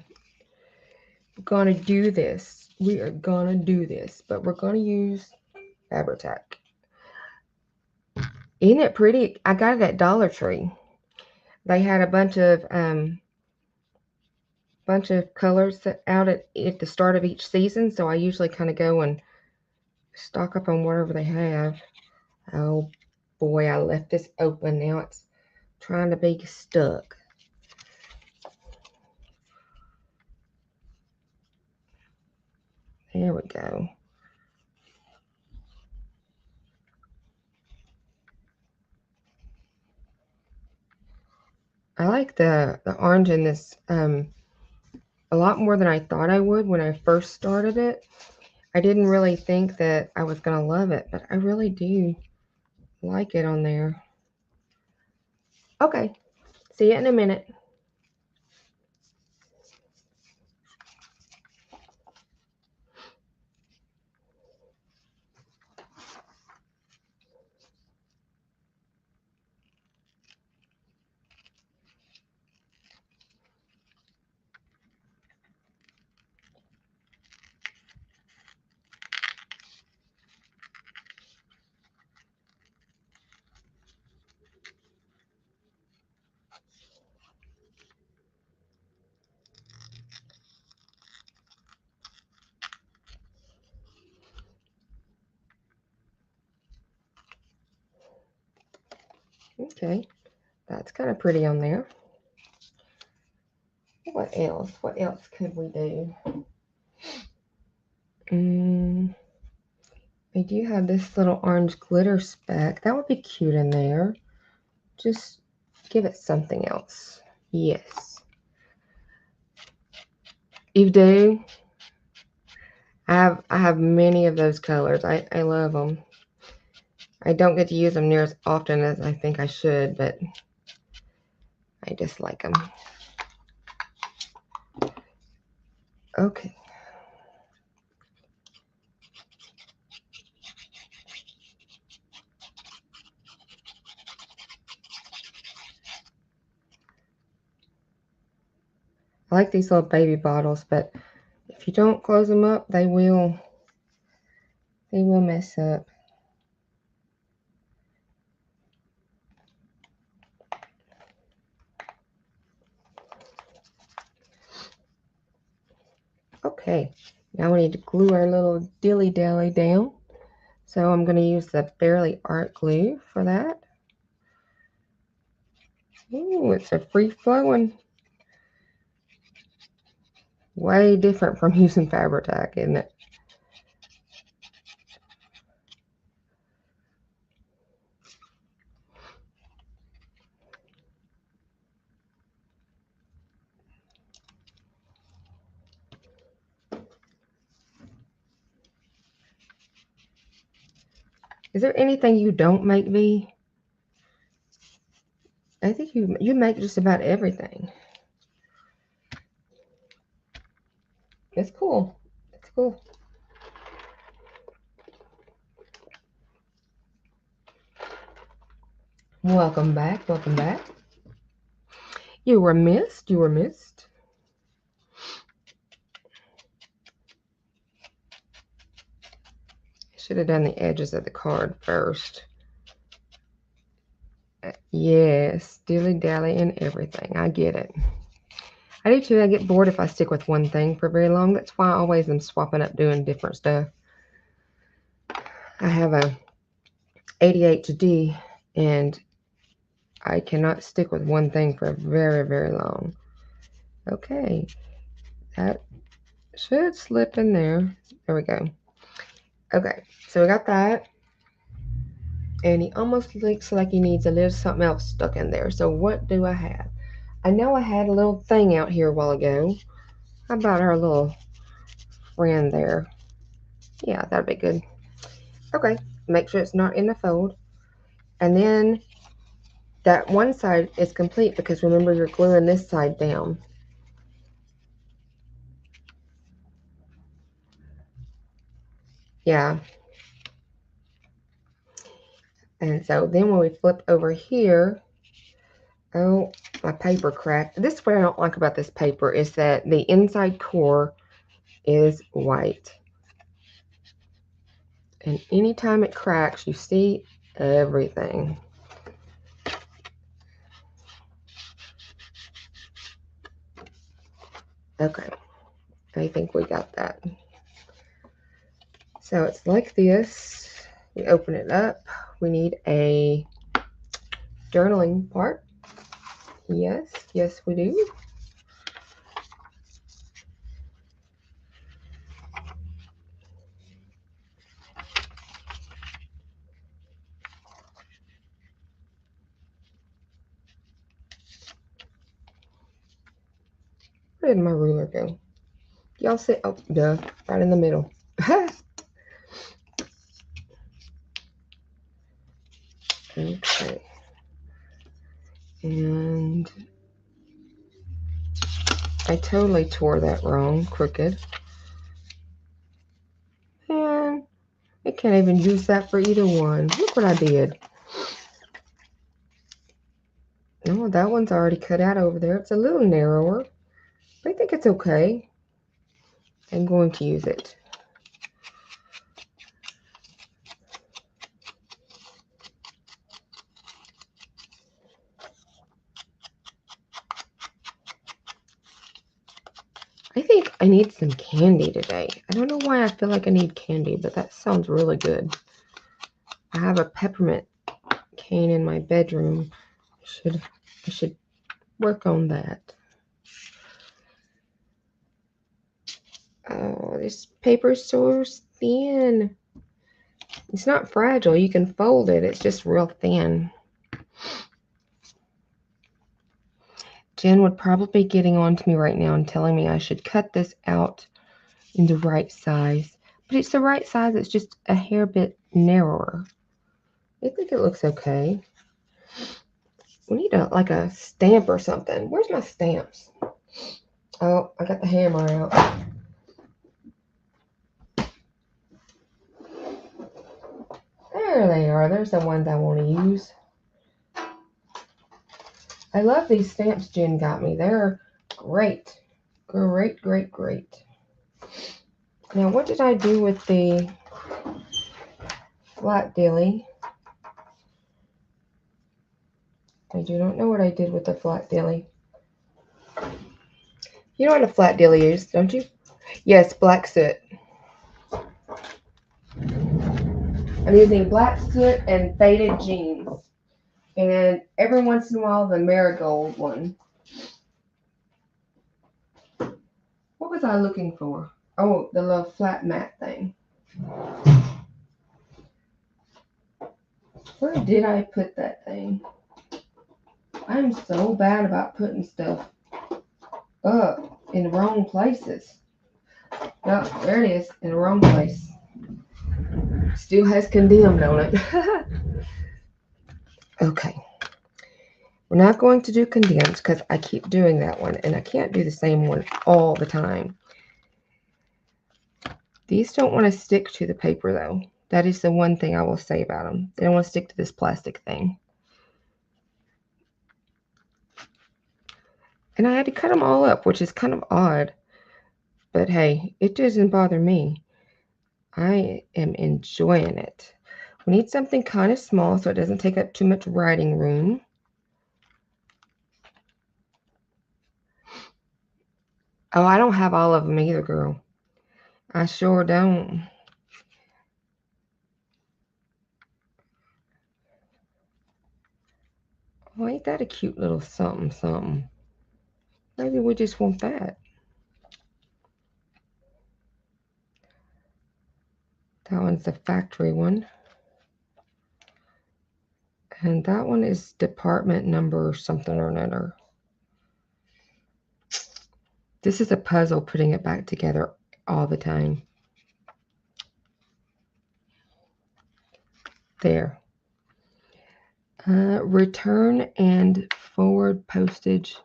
We're gonna do this. We are gonna do this, but we're gonna use Fabri-Tac. Isn't it pretty? I got it at Dollar Tree. They had a bunch of colors out at the start of each season, so I usually kind of go and stock up on whatever they have. Oh boy, I left this open. Now it's trying to be stuck. There we go. I like the orange in this a lot more than I thought I would when I first started it. I didn't really think that I was going to love it, but I really do like it on there. Okay, see you in a minute. Okay, that's kind of pretty on there. What else? What else could we do? I do have this little orange glitter speck. That would be cute in there. Just give it something else. Yes. You do? I have many of those colors. I love them. I don't get to use them near as often as I think I should, but I just like them. Okay. I like these little baby bottles, but if you don't close them up, they will mess up. Okay, now we need to glue our little dilly-dally down. So I'm going to use the Barely Art glue for that. Ooh, it's a free-flowing. Way different from using Fabri-Tac, isn't it? Is there anything you don't make, V? I think you make just about everything. It's cool. It's cool. Welcome back. Welcome back. You were missed. You were missed. Should have done the edges of the card first. Yes, dilly-dally and everything. I get it. I do too. I get bored if I stick with one thing for very long. That's why I always am swapping up doing different stuff. I have a ADHD and I cannot stick with one thing for very, very long. Okay, that should slip in there. There we go. Okay, so we got that. And he almost looks like he needs a little something else stuck in there. So what do I have? I know I had a little thing out here a while ago. How about our little friend there? Yeah, that'd be good. Okay, make sure it's not in the fold. And then that one side is complete because remember you're gluing this side down. Yeah. And so then when we flip over here, oh, my paper cracked. This is what I don't like about this paper is that the inside core is white. And anytime it cracks, you see everything. Okay, I think we got that. So it's like this. We open it up. We need a journaling part. Yes, yes we do. Where did my ruler go? Y'all sit, oh, duh, right in the middle. Okay. And I totally tore that wrong, crooked. And I can't even use that for either one. Look what I did. No, that one's already cut out over there. It's a little narrower, but I think it's okay. I'm going to use it. I think I need some candy today. I don't know why I feel like I need candy, but that sounds really good. I have a peppermint cane in my bedroom. I should work on that. Oh, this paper is so thin. It's not fragile. You can fold it. It's just real thin. Jen would probably be getting on to me right now and telling me I should cut this out in the right size. But it's the right size. It's just a hair bit narrower. I think it looks okay. We need like a stamp or something. Where's my stamps? Oh, I got the hammer out. There they are. There's the ones I want to use. I love these stamps Jen got me. They're great. Great, great, great. Now, what did I do with the flat dilly? I do not know what I did with the flat dilly. You know what a flat dilly is, don't you? Yes, black soot. I'm using black soot and faded jeans. And every once in a while, the marigold one. What was I looking for? Oh, the little flat mat thing. Where did I put that thing? I'm so bad about putting stuff up in the wrong places. No, there it is, in the wrong place. Still has condemned on it. Okay. We're not going to do condensed because I keep doing that one and I can't do the same one all the time. These don't want to stick to the paper though. That is the one thing I will say about them. They don't want to stick to this plastic thing. And I had to cut them all up, which is kind of odd. But hey, it doesn't bother me. I am enjoying it. We need something kind of small so it doesn't take up too much writing room. Oh, I don't have all of them either, girl. I sure don't. Well, ain't that a cute little something something? Maybe we just want that. That one's the factory one. And that one is department number something or another. This is a puzzle putting it back together all the time. There. Return and forward postage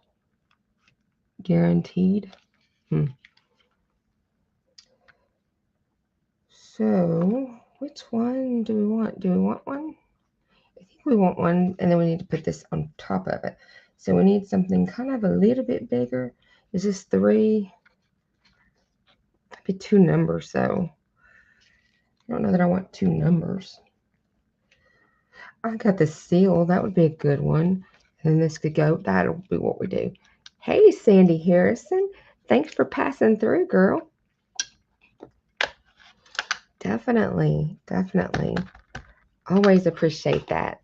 guaranteed. So, which one do we want? Do we want one? I think we want one, and then we need to put this on top of it. So we need something kind of a little bit bigger. Is this 3? Maybe 2 numbers, so I don't know that I want 2 numbers. I got the seal. That would be a good one. And this could go. That'll be what we do. Hey, Sandy Harrison. Thanks for passing through, girl. Definitely. Definitely. Always appreciate that.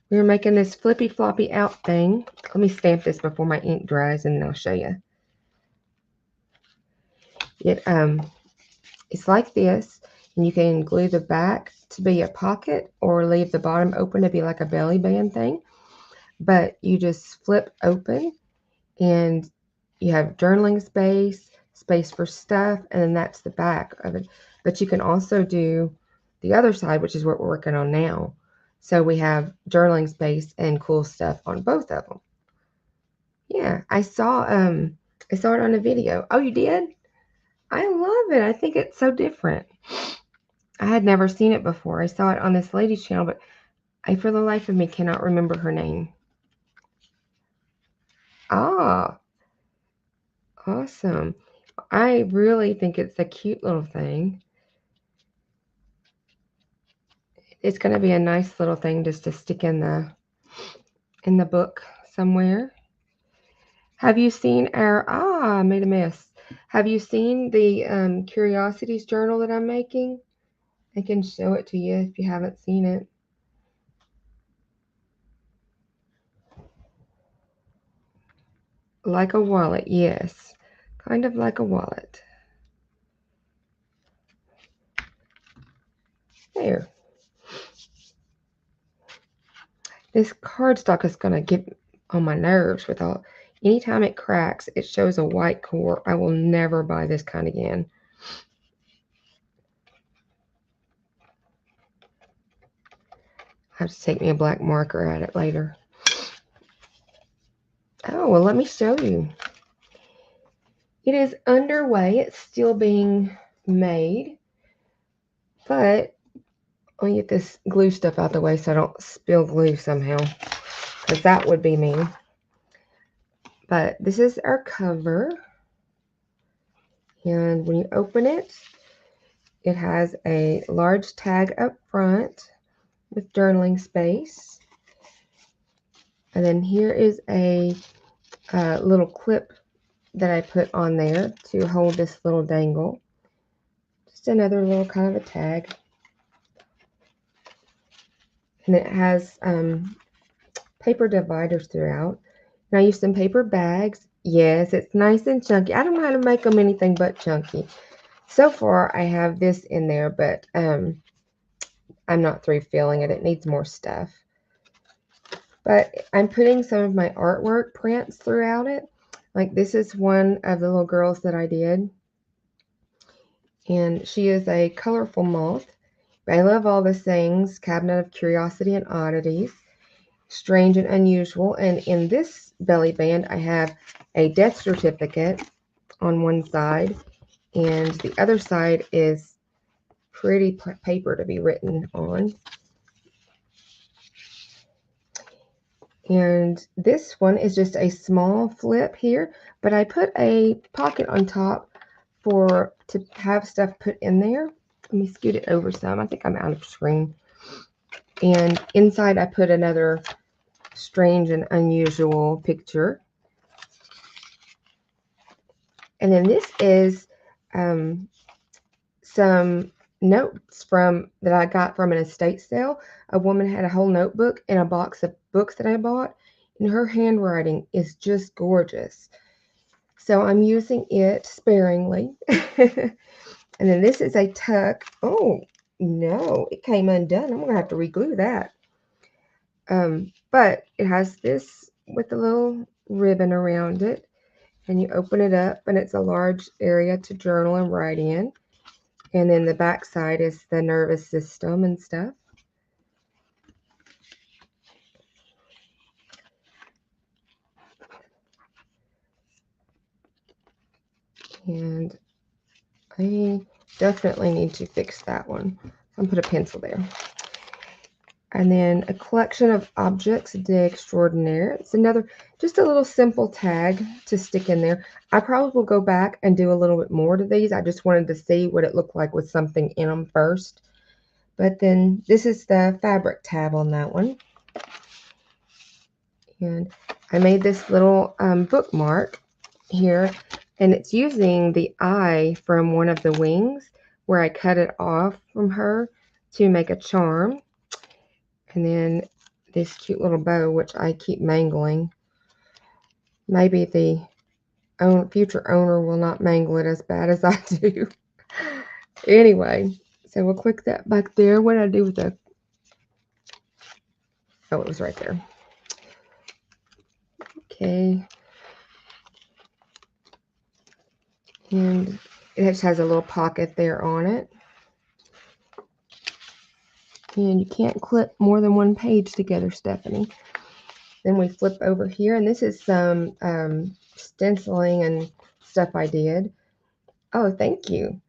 We're making this flippy floppy out thing. Let me stamp this before my ink dries and then I'll show you. It's like this, and you can glue the back to be a pocket or leave the bottom open to be like a belly band thing. But you just flip open and you have journaling space, space for stuff, and then that's the back of it. But you can also do the other side, which is what we're working on now. So we have journaling space and cool stuff on both of them. Yeah, I saw it on a video. Oh, you did? I love it. I think it's so different. I had never seen it before. I saw it on this lady's channel, but I, for the life of me, cannot remember her name. Ah, awesome. I really think it's a cute little thing. It's going to be a nice little thing just to stick in the book somewhere. Have you seen our, I made a mess. Have you seen the Curiosities journal that I'm making? I can show it to you if you haven't seen it. Like a wallet, yes. Kind of like a wallet. There. This cardstock is going to get on my nerves with all. Anytime it cracks, it shows a white core. I will never buy this kind again. I have to take me a black marker at it later. Oh, well, let me show you. It is underway. It's still being made. But let me get this glue stuff out the way so I don't spill glue somehow, because that would be mean. But this is our cover. And when you open it, it has a large tag up front with journaling space. And then here is a little clip that I put on there to hold this little dangle. Just another little kind of a tag. And it has paper dividers throughout. And I use some paper bags. Yes, it's nice and chunky. I don't know how to make them anything but chunky. So far, I have this in there, but I'm not through filling it. It needs more stuff. But I'm putting some of my artwork prints throughout it. Like this is one of the little girls that I did. And she is a colorful moth. I love all the things, Cabinet of Curiosity and Oddities, Strange and Unusual. And in this belly band, I have a death certificate on one side. And the other side is pretty paper to be written on. And this one is just a small flip here, but I put a pocket on top to have stuff put in there. Let me scoot it over some. I think I'm out of screen. And inside I put another strange and unusual picture. And then this is some notes that I got from an estate sale. A woman had a whole notebook in a box of books that I bought, and her handwriting is just gorgeous. So I'm using it sparingly. And then this is a tuck. Oh, no, it came undone. I'm going to have to reglue that. But it has this with a little ribbon around it. And you open it up, and it's a large area to journal and write in. And then the back side is the nervous system and stuff. And I definitely need to fix that one. I'll put a pencil there. And then a collection of objects d'extraordinaire. It's another, just a little simple tag to stick in there. I probably will go back and do a little bit more to these. I just wanted to see what it looked like with something in them first. But then this is the fabric tab on that one. And I made this little bookmark here, and it's using the eye from one of the wings where I cut it off from her to make a charm. And then this cute little bow, which I keep mangling. Maybe the future owner will not mangle it as bad as I do. Anyway, so we'll click that back there. What did I do with the... Oh, it was right there. Okay. And it just has a little pocket there on it. And you can't clip more than one page together, Stephanie. Then we flip over here, and this is some stenciling and stuff I did. Oh, thank you.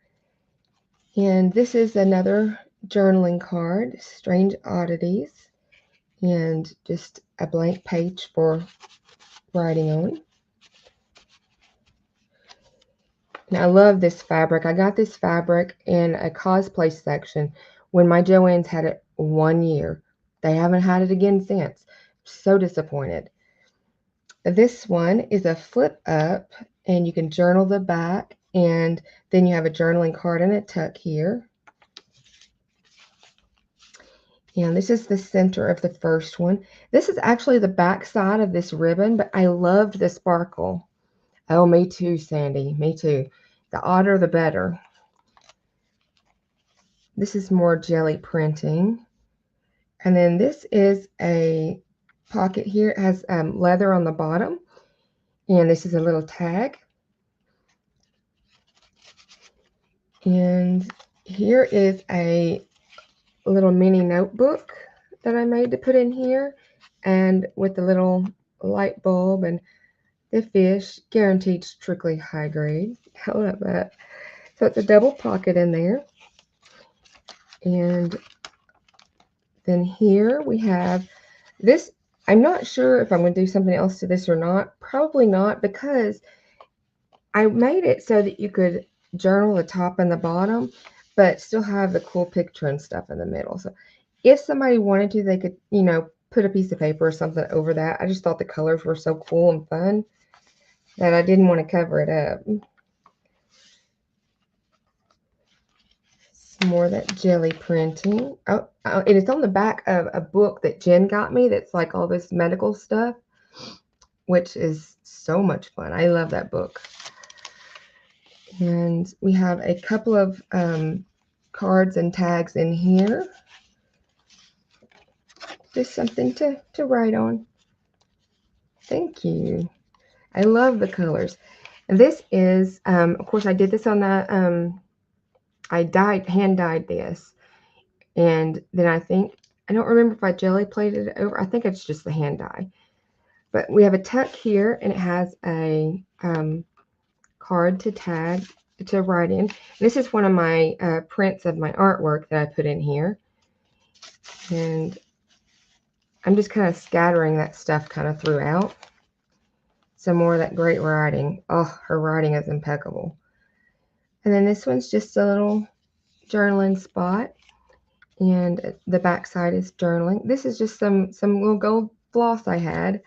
And this is another journaling card, Strange Oddities, and just a blank page for writing on. And I love this fabric. I got this fabric in a cosplay section when my Joann's had it 1 year. They haven't had it again since. So disappointed. This one is a flip up, and you can journal the back, and then you have a journaling card and a tuck here. And this is the center of the first one. This is actually the back side of this ribbon, but I loved the sparkle. Oh, me too, Sandy. Me too. The odder, the better. This is more jelly printing. And then this is a pocket here. It has leather on the bottom. And this is a little tag. And here is a little mini notebook that I made to put in here. And with the little light bulb and the fish, guaranteed strictly high grade. I love that. So it's a double pocket in there. And then here we have this. I'm not sure if I'm going to do something else to this or not. Probably not, because I made it so that you could journal the top and the bottom, but still have the cool picture and stuff in the middle. So if somebody wanted to, they could, you know, put a piece of paper or something over that. I just thought the colors were so cool and fun that I didn't want to cover it up. Some more of that jelly printing. Oh, and it's on the back of a book that Jen got me that's like all this medical stuff, which is so much fun. I love that book. And we have a couple of cards and tags in here. Just something to write on. Thank you. I love the colors. And this is, of course, I did this on the, hand dyed this. And then I don't remember if I jelly plated it over. I think it's just the hand dye. But we have a tuck here, and it has a card to write in. This is one of my prints of my artwork that I put in here. And I'm just kind of scattering that stuff kind of throughout. Some more of that great writing. Oh, her writing is impeccable. And then this one's just a little journaling spot. And the back side is journaling. This is just some little gold floss I had.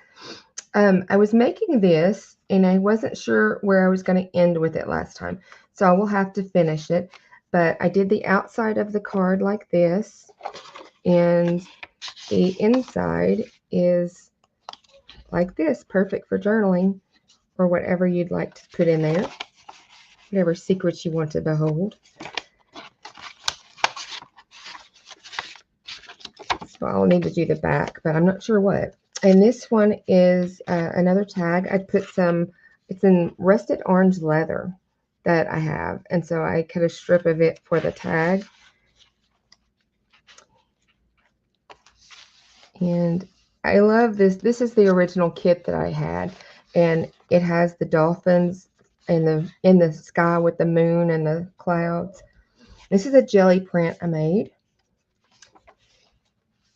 I was making this, and I wasn't sure where I was going to end with it last time. So I will have to finish it. But I did the outside of the card like this. And the inside is like this, perfect for journaling or whatever you'd like to put in there, whatever secrets you want to behold. So I'll need to do the back, but I'm not sure what. And this one is another tag. I put some, it's in rusted orange leather that I have. And so I cut a strip of it for the tag. And I love this. This is the original kit that I had. And it has the dolphins in the sky with the moon and the clouds. This is a jelly print I made.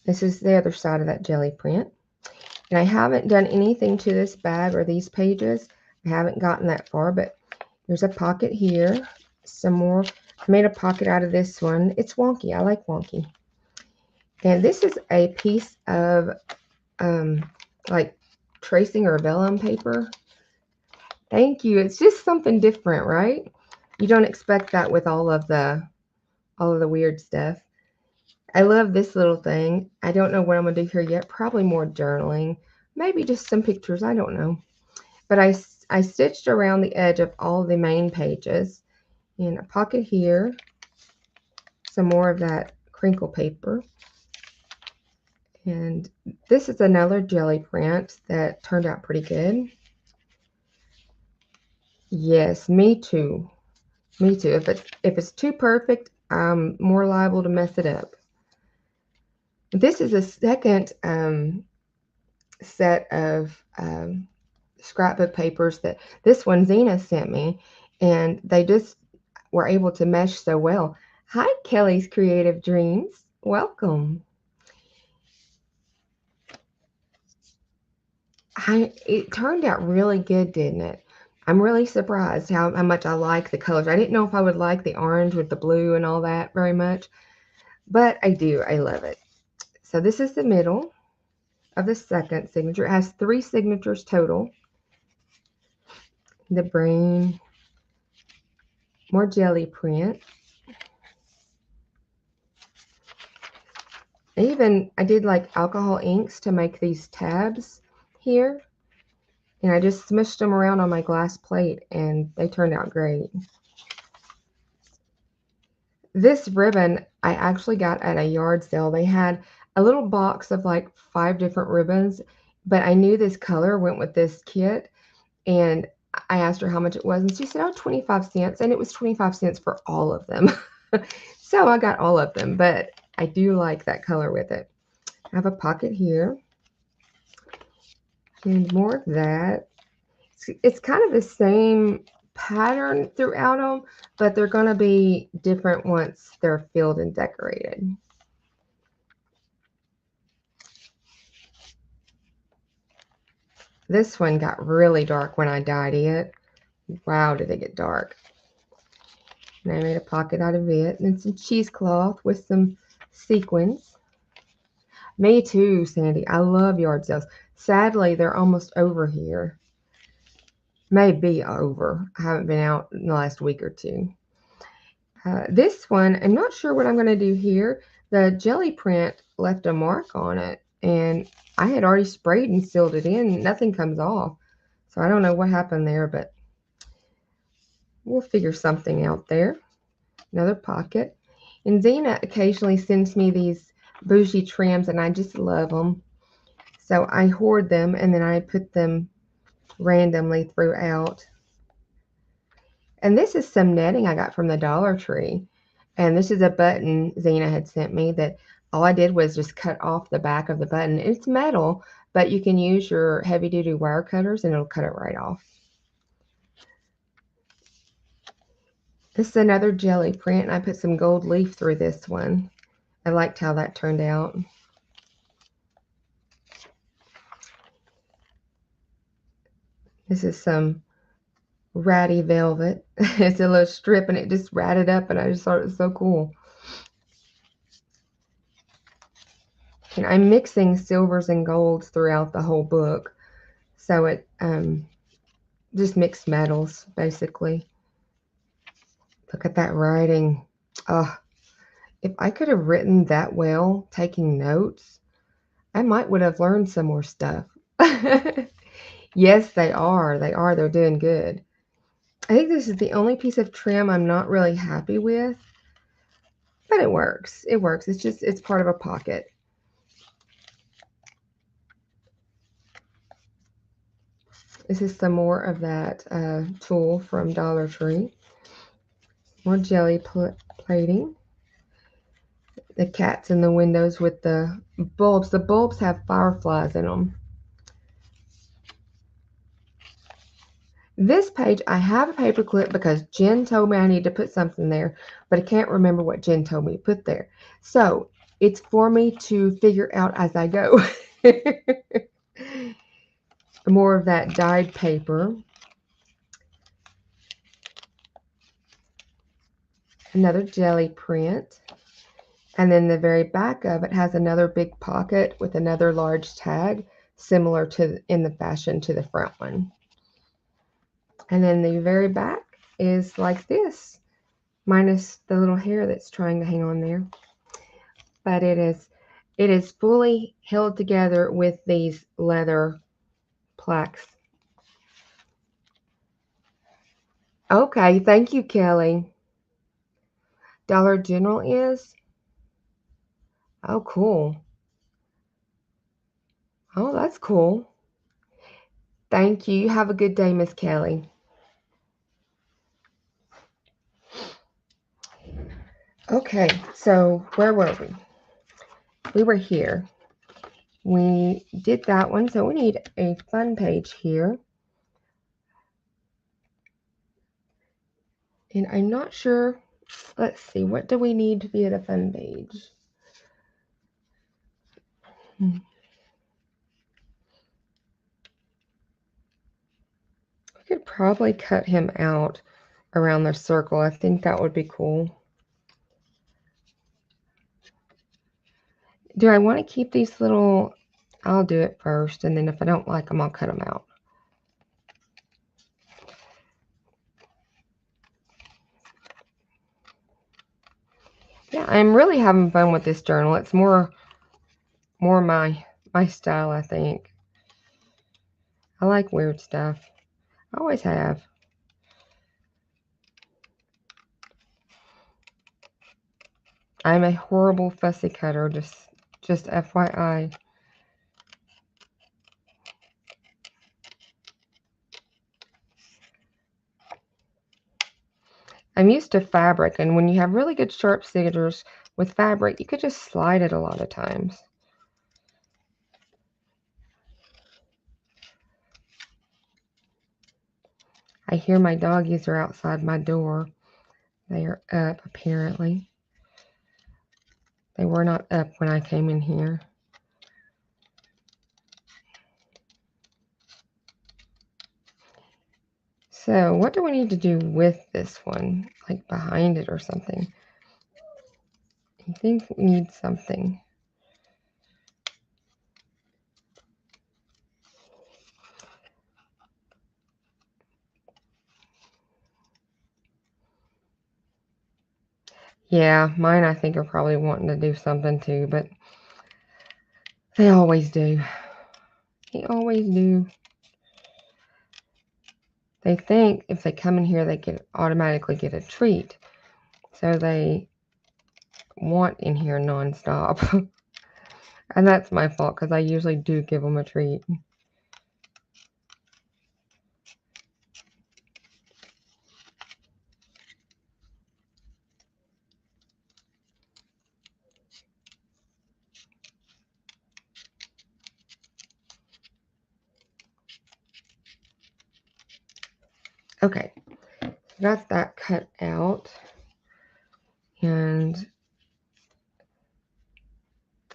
This is the other side of that jelly print. And I haven't done anything to this bag or these pages. I haven't gotten that far, but there's a pocket here. Some more. I made a pocket out of this one. It's wonky. I like wonky. And this is a piece of like tracing or vellum paper. Thank you. It's just something different, right? You don't expect that with all of the weird stuff. I love this little thing. I don't know what I'm going to do here yet. Probably more journaling. Maybe just some pictures. I don't know. But I stitched around the edge of all the main pages. In a pocket here. Some more of that crinkle paper. And this is another jelly print that turned out pretty good. Yes, me too. Me too. If it's too perfect, I'm more liable to mess it up. This is a second set of scrapbook papers that this one Zena sent me, and they just were able to mesh so well. Hi, Kelly's Creative Dreams. Welcome. It turned out really good, didn't it? I'm really surprised how much I like the colors. I didn't know if I would like the orange with the blue and all that very much, but I do. I love it. So this is the middle of the second signature. It has 3 signatures total. The brain, more jelly print. I did like alcohol inks to make these tabs here. And I just smushed them around on my glass plate, and they turned out great. This ribbon I actually got at a yard sale. They had a little box of like 5 different ribbons, but I knew this color went with this kit, and I asked her how much it was, and she said, oh, 25 cents, and it was 25 cents for all of them. So I got all of them, but I do like that color with it. I have a pocket here, and more of that. It's kind of the same pattern throughout them, but they're going to be different once they're filled and decorated. This one got really dark when I dyed it. Wow, did it get dark. And I made a pocket out of it, and some cheesecloth with some sequins. Me too, Sandy. I love yard sales. Sadly, they're almost over here. Maybe over. I haven't been out in the last week or two. This one, I'm not sure what I'm going to do here. The jelly print left a mark on it, and I had already sprayed and sealed it in. Nothing comes off. So I don't know what happened there, but we'll figure something out there. Another pocket. And Zena occasionally sends me these bougie trims, and I just love them. So I hoard them, and then I put them randomly throughout. And this is some netting I got from the Dollar Tree. And this is a button Zena had sent me that all I did was just cut off the back of the button. It's metal, but you can use your heavy-duty wire cutters, and it'll cut it right off. This is another jelly print, and I put some gold leaf through this one. I liked how that turned out. This is some ratty velvet It's a little strip and it just ratted up and I just thought it was so cool. And I'm mixing silvers and golds throughout the whole book. So it just mixed metals basically. Look at that writing. Oh, if I could have written that well, taking notes, I would have learned some more stuff. Yes, they are. They are. They're doing good. I think this is the only piece of trim I'm not really happy with, but it works. It works. It's part of a pocket. This is some more of that tulle from Dollar Tree. More jelly plating. The cats in the windows with the bulbs. The bulbs have fireflies in them. This page, I have a paper clip because Jen told me I need to put something there, but I can't remember what Jen told me to put there. So it's for me to figure out as I go. More of that dyed paper. Another jelly print. And then the very back of it has another big pocket with another large tag, similar to in the fashion to the front one. And then the very back is like this, minus the little hair that's trying to hang on there. But it is fully held together with these leather plaques. Okay, thank you, Kelly. Dollar General is? Oh, cool. Oh, that's cool. Thank you. Have a good day, Miss Kelly. Okay, so where were we? We were here. We did that one, so we need a fun page here. And I'm not sure. Let's see, what do we need to be at a fun page? I could probably cut him out around the circle. I think that would be cool. Do I want to keep these little? I'll do it first, and then if I don't like them, I'll cut them out. Yeah, I'm really having fun with this journal. It's more my style, I think. I like weird stuff. I always have. I'm a horrible fussy cutter, just FYI. I'm used to fabric, and when you have really good sharp scissors with fabric, you could just slide it a lot of times. I hear my doggies are outside my door. They are up, apparently. They were not up when I came in here. So what do we need to do with this one? Like behind it or something? I think we need something. Yeah, mine I think are probably wanting to do something too, but they always do. They always do. They think if they come in here, they can automatically get a treat. So they want in here nonstop. And that's my fault because I usually do give them a treat. Okay, got that cut out. And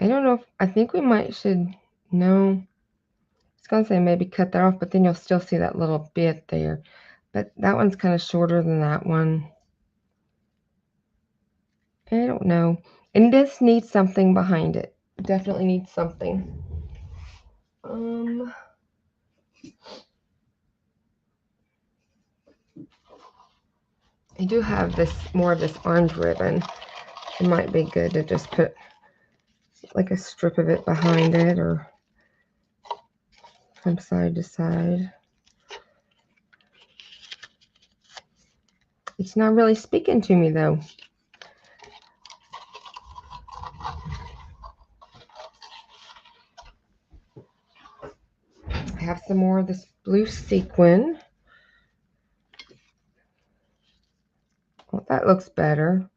I don't know if, I think we no. I was going to say maybe cut that off, but then you'll still see that little bit there. But that one's kind of shorter than that one. I don't know. And this needs something behind it. Definitely needs something. I do have this more of this orange ribbon. It might be good to just put like a strip of it behind it or from side to side. It's not really speaking to me though. I have some more of this blue sequin. Well, that looks better.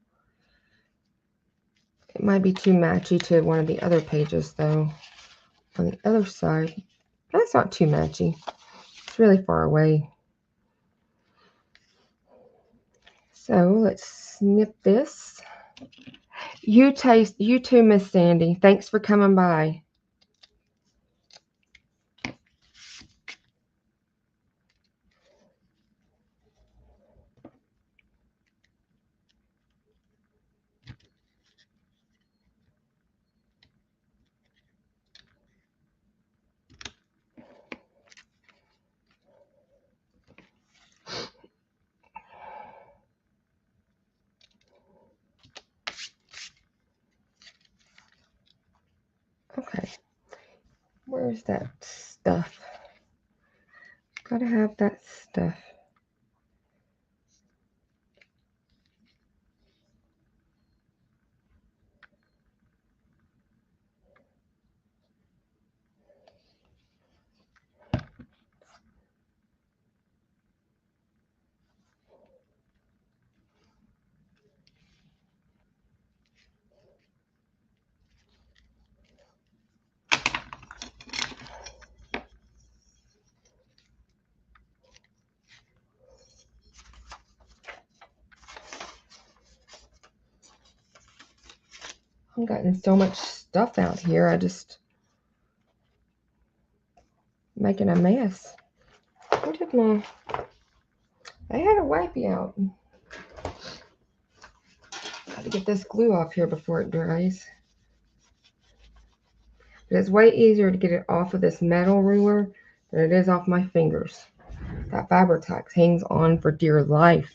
It might be too matchy to one of the other pages though. On the other side, that's not too matchy. It's really far away. So let's snip this. You too, Miss Sandy. Thanks for coming by. Okay. Where's that stuff? Gotta have that stuff. I'm getting so much stuff out here. I just making a mess. Where did my... I had a wipey out. Got to get this glue off here before it dries. But it's way easier to get it off of this metal ruler than it is off my fingers. That Fabri-Tac hangs on for dear life.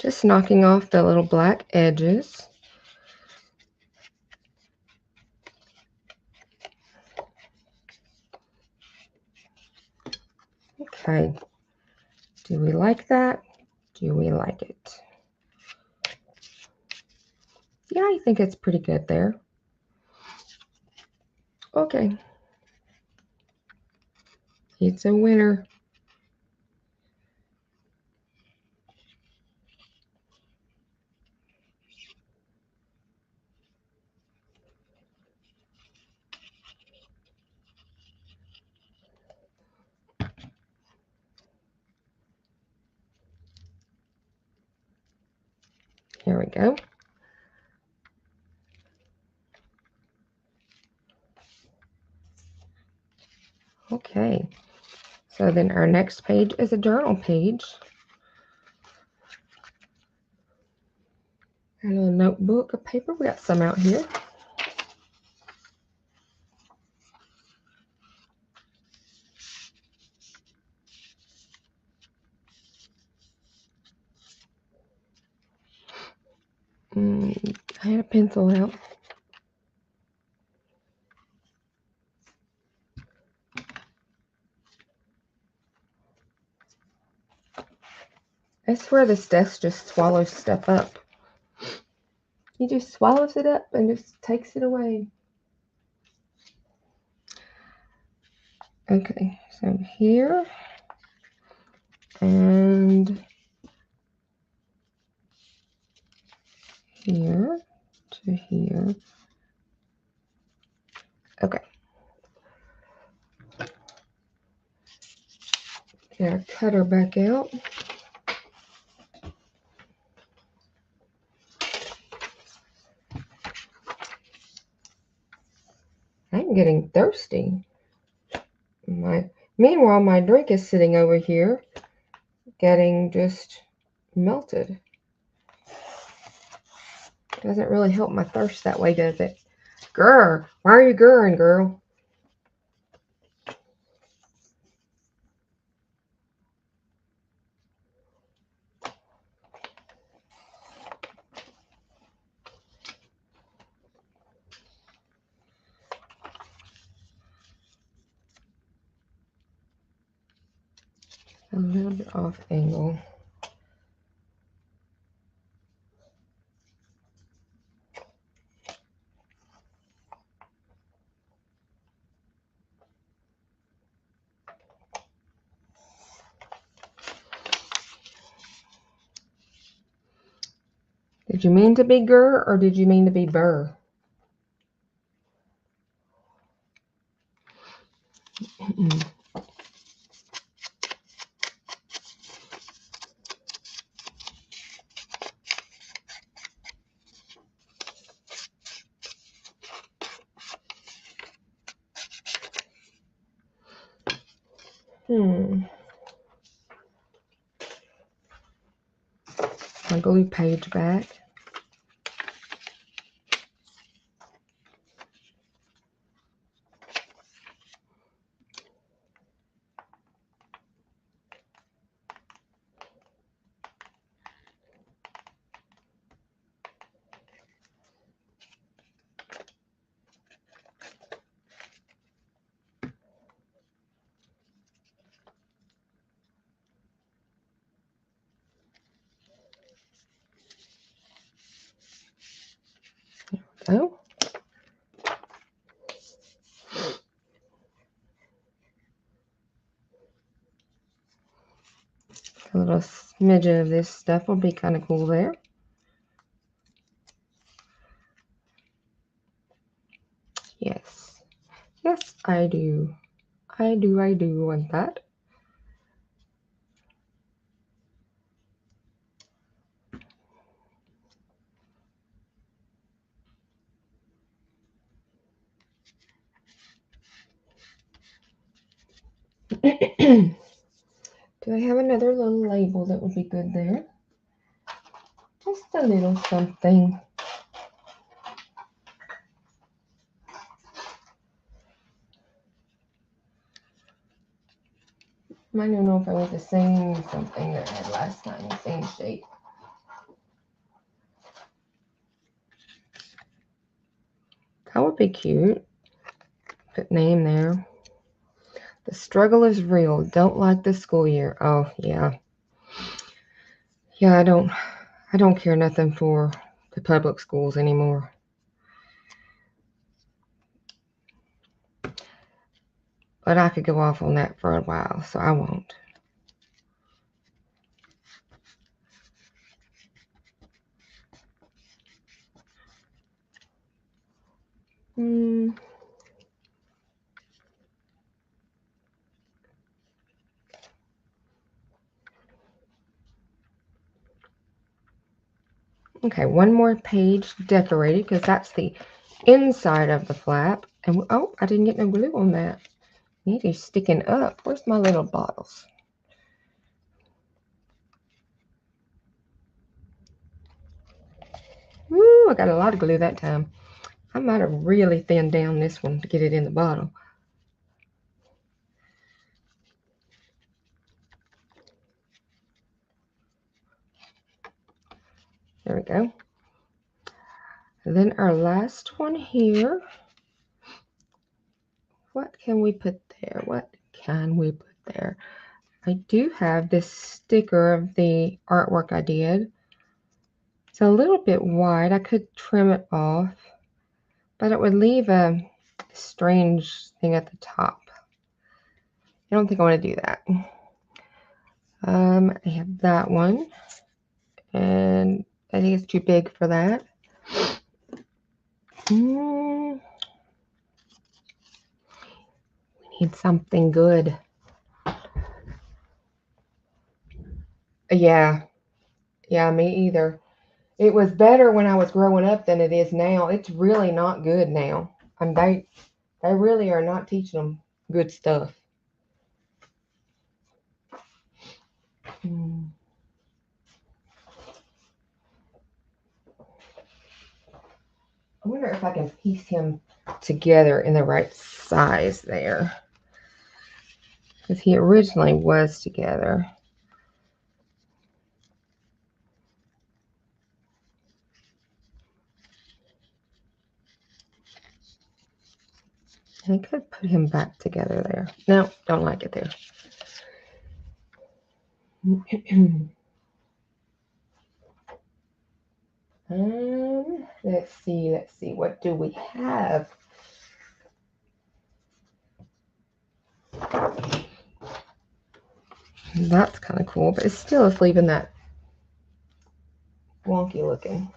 Just knocking off the little black edges. Okay. Do we like that? Do we like it? Yeah, I think it's pretty good there. Okay. It's a winner. Here we go. Okay. So then our next page is a journal page. A little notebook of paper. We got some out here. I had a pencil out. I swear this desk just swallows stuff up. He just swallows it up and just takes it away. Okay, so here and here to here. Okay. Get our cutter back out. I I'm getting thirsty. Meanwhile, my drink is sitting over here getting just melted. Doesn't really help my thirst that way, does it? Grr, why are you grrring, girl? A little bit off angle. Did you mean to be grr or did you mean to be burr? My glue page back. Oh. A little smidgen of this stuff will be kind of cool there. Yes. Yes, I do. I do want that. Do I have another little label that would be good there? Just a little something. I don't know if I was the same something that I had last time, the same shape. That would be cute. Put name there. The struggle is real. Don't like the school year. Oh, yeah. Yeah, I don't care nothing for the public schools anymore. But I could go off on that for a while, so I won't. Okay, one more page decorated because that's the inside of the flap. And oh, I didn't get no glue on that. It is sticking up. Where's my little bottles? Woo, I got a lot of glue that time. I might have really thinned down this one to get it in the bottle. There we go. And then our last one here. What can we put there? What can we put there? I do have this sticker of the artwork I did. It's a little bit wide. I could trim it off, but it would leave a strange thing at the top. I don't think I want to do that. I have that one, and I think it's too big for that. We need something good. Yeah, me either. It was better when I was growing up than it is now. It's really not good now. They really are not teaching them good stuff. Hmm. I wonder if I can piece him together in the right size there. Because he originally was together. I could put him back together there. No, don't like it there. Let's see. What do we have? That's kind of cool, but it still is leaving that wonky looking.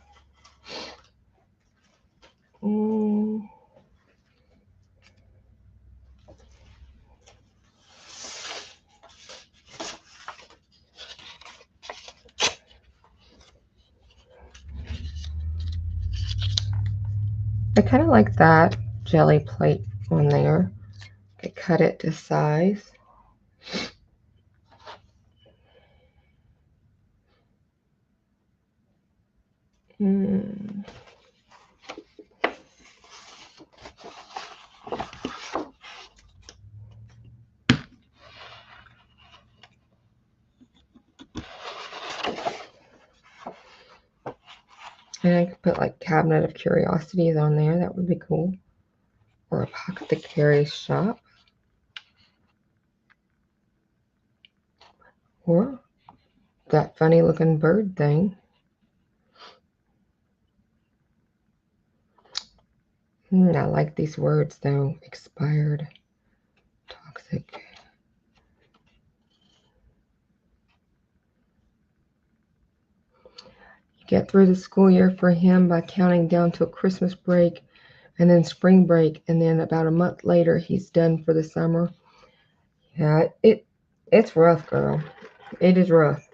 I kind of like that jelly plate on there. I could cut it to size. And I could put like cabinet of curiosities on there. That would be cool. Or apothecary shop. Or that funny looking bird thing. I like these words though. Expired. Toxic. You get through the school year for him by counting down to a Christmas break and then spring break, and then about a month later he's done for the summer. Yeah, it's rough, girl. It is rough.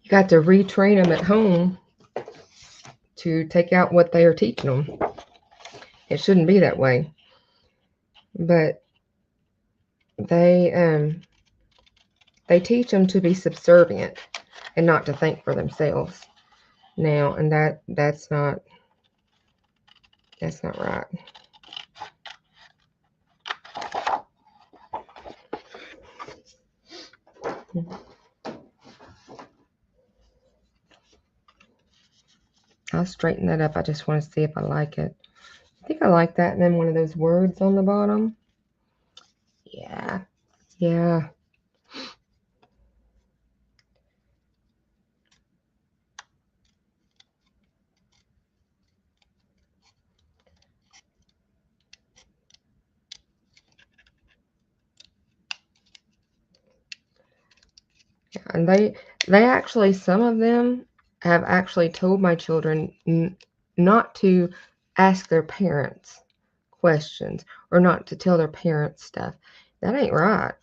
You got to retrain them at home to take out what they are teaching them. It shouldn't be that way. But they teach them to be subservient and not to think for themselves now, and that's not right. I'll straighten that up. I just want to see if I like it. I think I like that. And then one of those words on the bottom. Yeah. And they actually, some of them have actually told my children not to ask their parents questions or not to tell their parents stuff. That ain't right.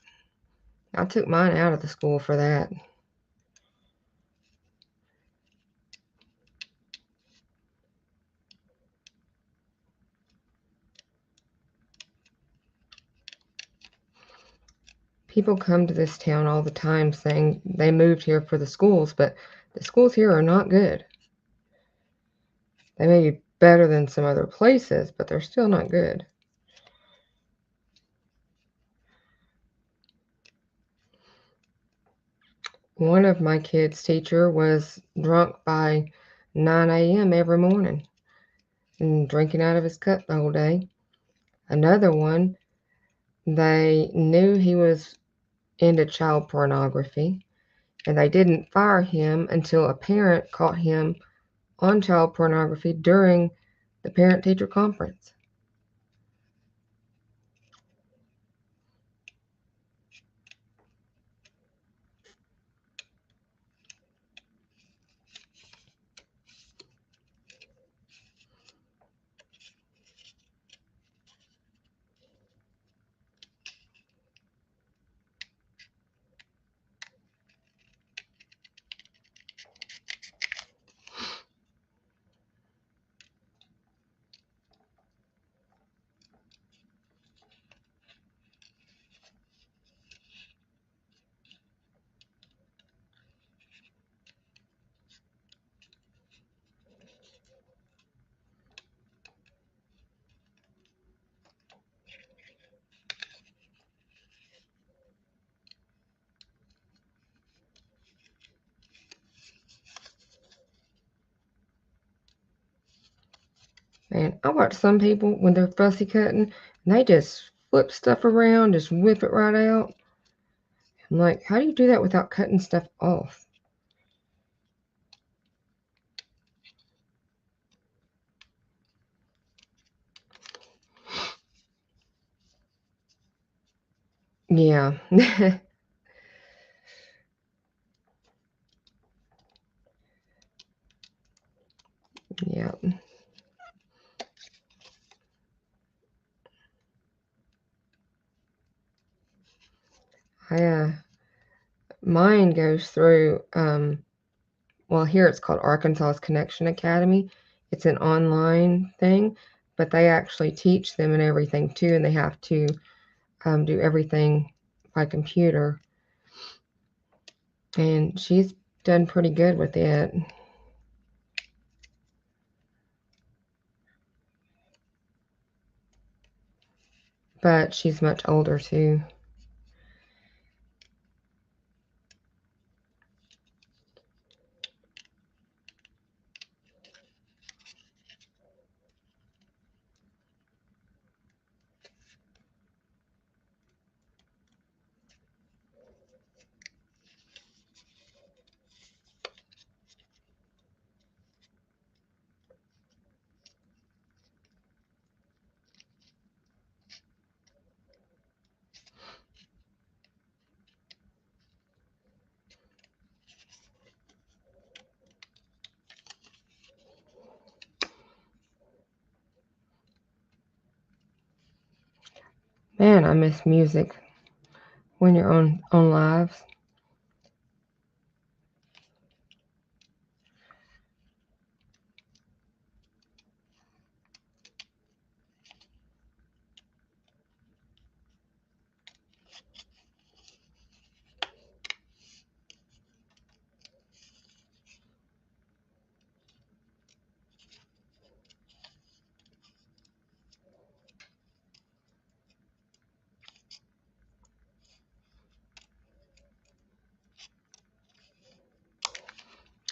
I took mine out of the school for that. People come to this town all the time saying they moved here for the schools, but the schools here are not good. They may be better than some other places, but they're still not good. One of my kids' teacher was drunk by 9 a.m. every morning and drinking out of his cup the whole day. Another one, they knew he was into child pornography, and they didn't fire him until a parent caught him on child pornography during the parent-teacher conference. Man, I watch some people when they're fussy cutting, and they just flip stuff around, just whip it right out. I'm like, how do you do that without cutting stuff off? Yeah. Yeah. I mine goes through well, here it's called Arkansas Connection Academy. It's an online thing, but they actually teach them and everything too, and they have to do everything by computer. And she's done pretty good with it. But she's much older too. Man, I miss music when you're on lives.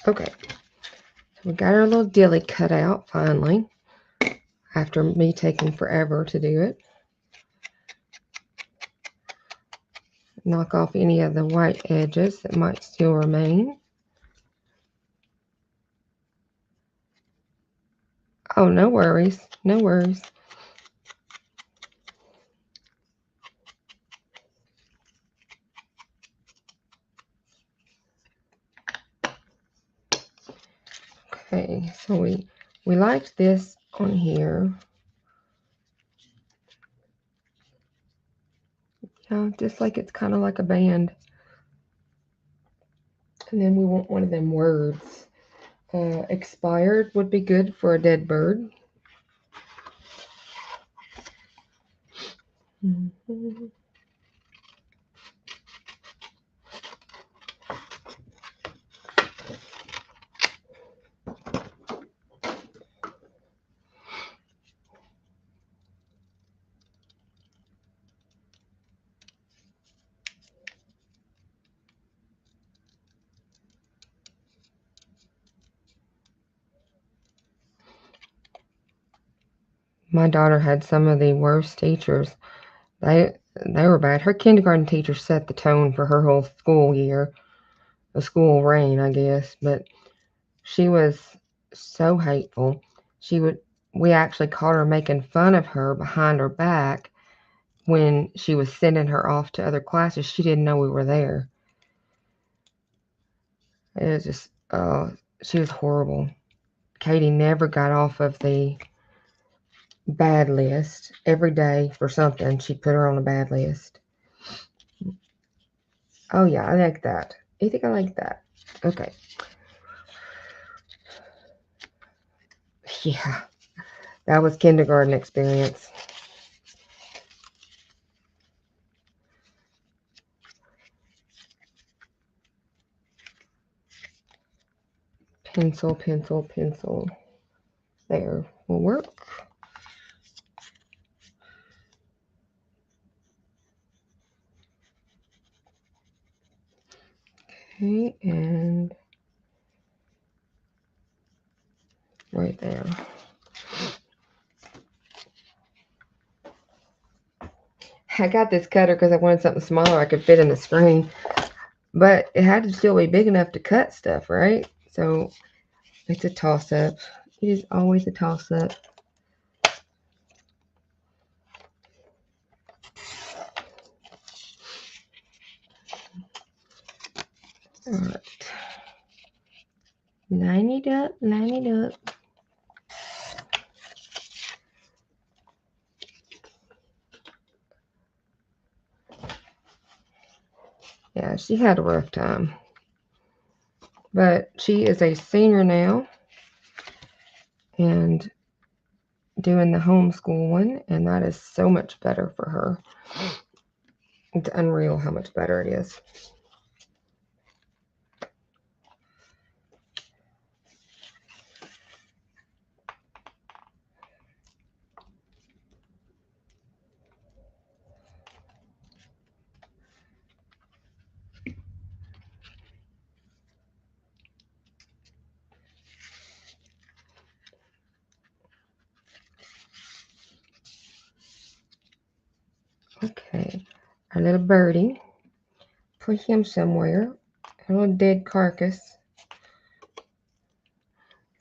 Okay, so we got our little dilly cut out finally, after me taking forever to do it. Knock off any of the white edges that might still remain. Oh, no worries, no worries. Okay, so we liked this on here. Yeah, just like it's kind of like a band. And then we want one of them words. Expired would be good for a dead bird. Mm-hmm. My daughter had some of the worst teachers. They were bad. Her kindergarten teacher set the tone for her whole school year. The school reign, I guess, but she was so hateful. She would we actually caught her making fun of her behind her back when she was sending her off to other classes. She didn't know we were there. It was just she was horrible. Katie never got off of the bad list. Every day for something, she put her on a bad list. Oh yeah, I like that. You think I like that? Okay. Yeah, that was kindergarten experience. Pencil, pencil, pencil. There will work. Okay, and right there. I got this cutter because I wanted something smaller I could fit in the screen. But it had to still be big enough to cut stuff, right? So it's a toss-up. It is always a toss-up. All right. Line it up, line it up. Yeah, she had a rough time. But she is a senior now and doing the homeschool one, and that is so much better for her. It's unreal how much better it is. Okay, our little birdie. Put him somewhere. A little dead carcass.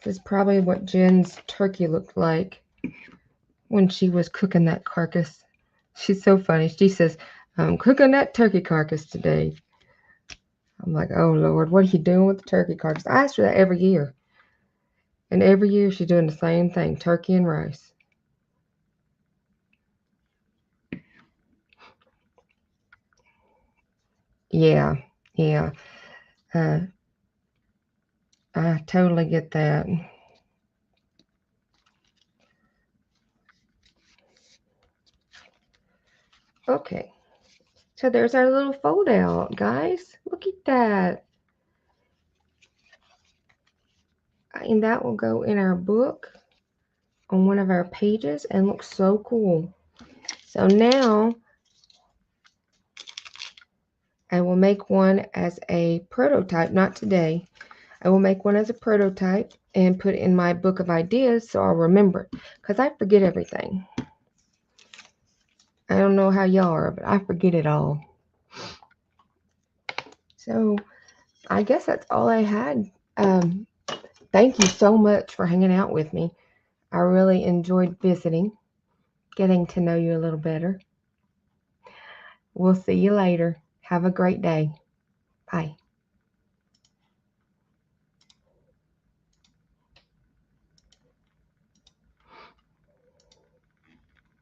This is probably what Jen's turkey looked like when she was cooking that carcass. She's so funny. She says, I'm cooking that turkey carcass today. I'm like, oh, Lord, what are you doing with the turkey carcass? I ask her that every year. And every year she's doing the same thing, turkey and rice. Yeah, yeah. Uh, I totally get that. Okay. So there's our little fold out, guys. Look at that. And that will go in our book on one of our pages and looks so cool. So now I will make one as a prototype, not today. I will make one as a prototype and put it in my book of ideas so I'll remember it, because I forget everything. I don't know how y'all are, but I forget it all. So I guess that's all I had. Thank you so much for hanging out with me. I really enjoyed visiting, getting to know you a little better. We'll see you later. Have a great day. Bye.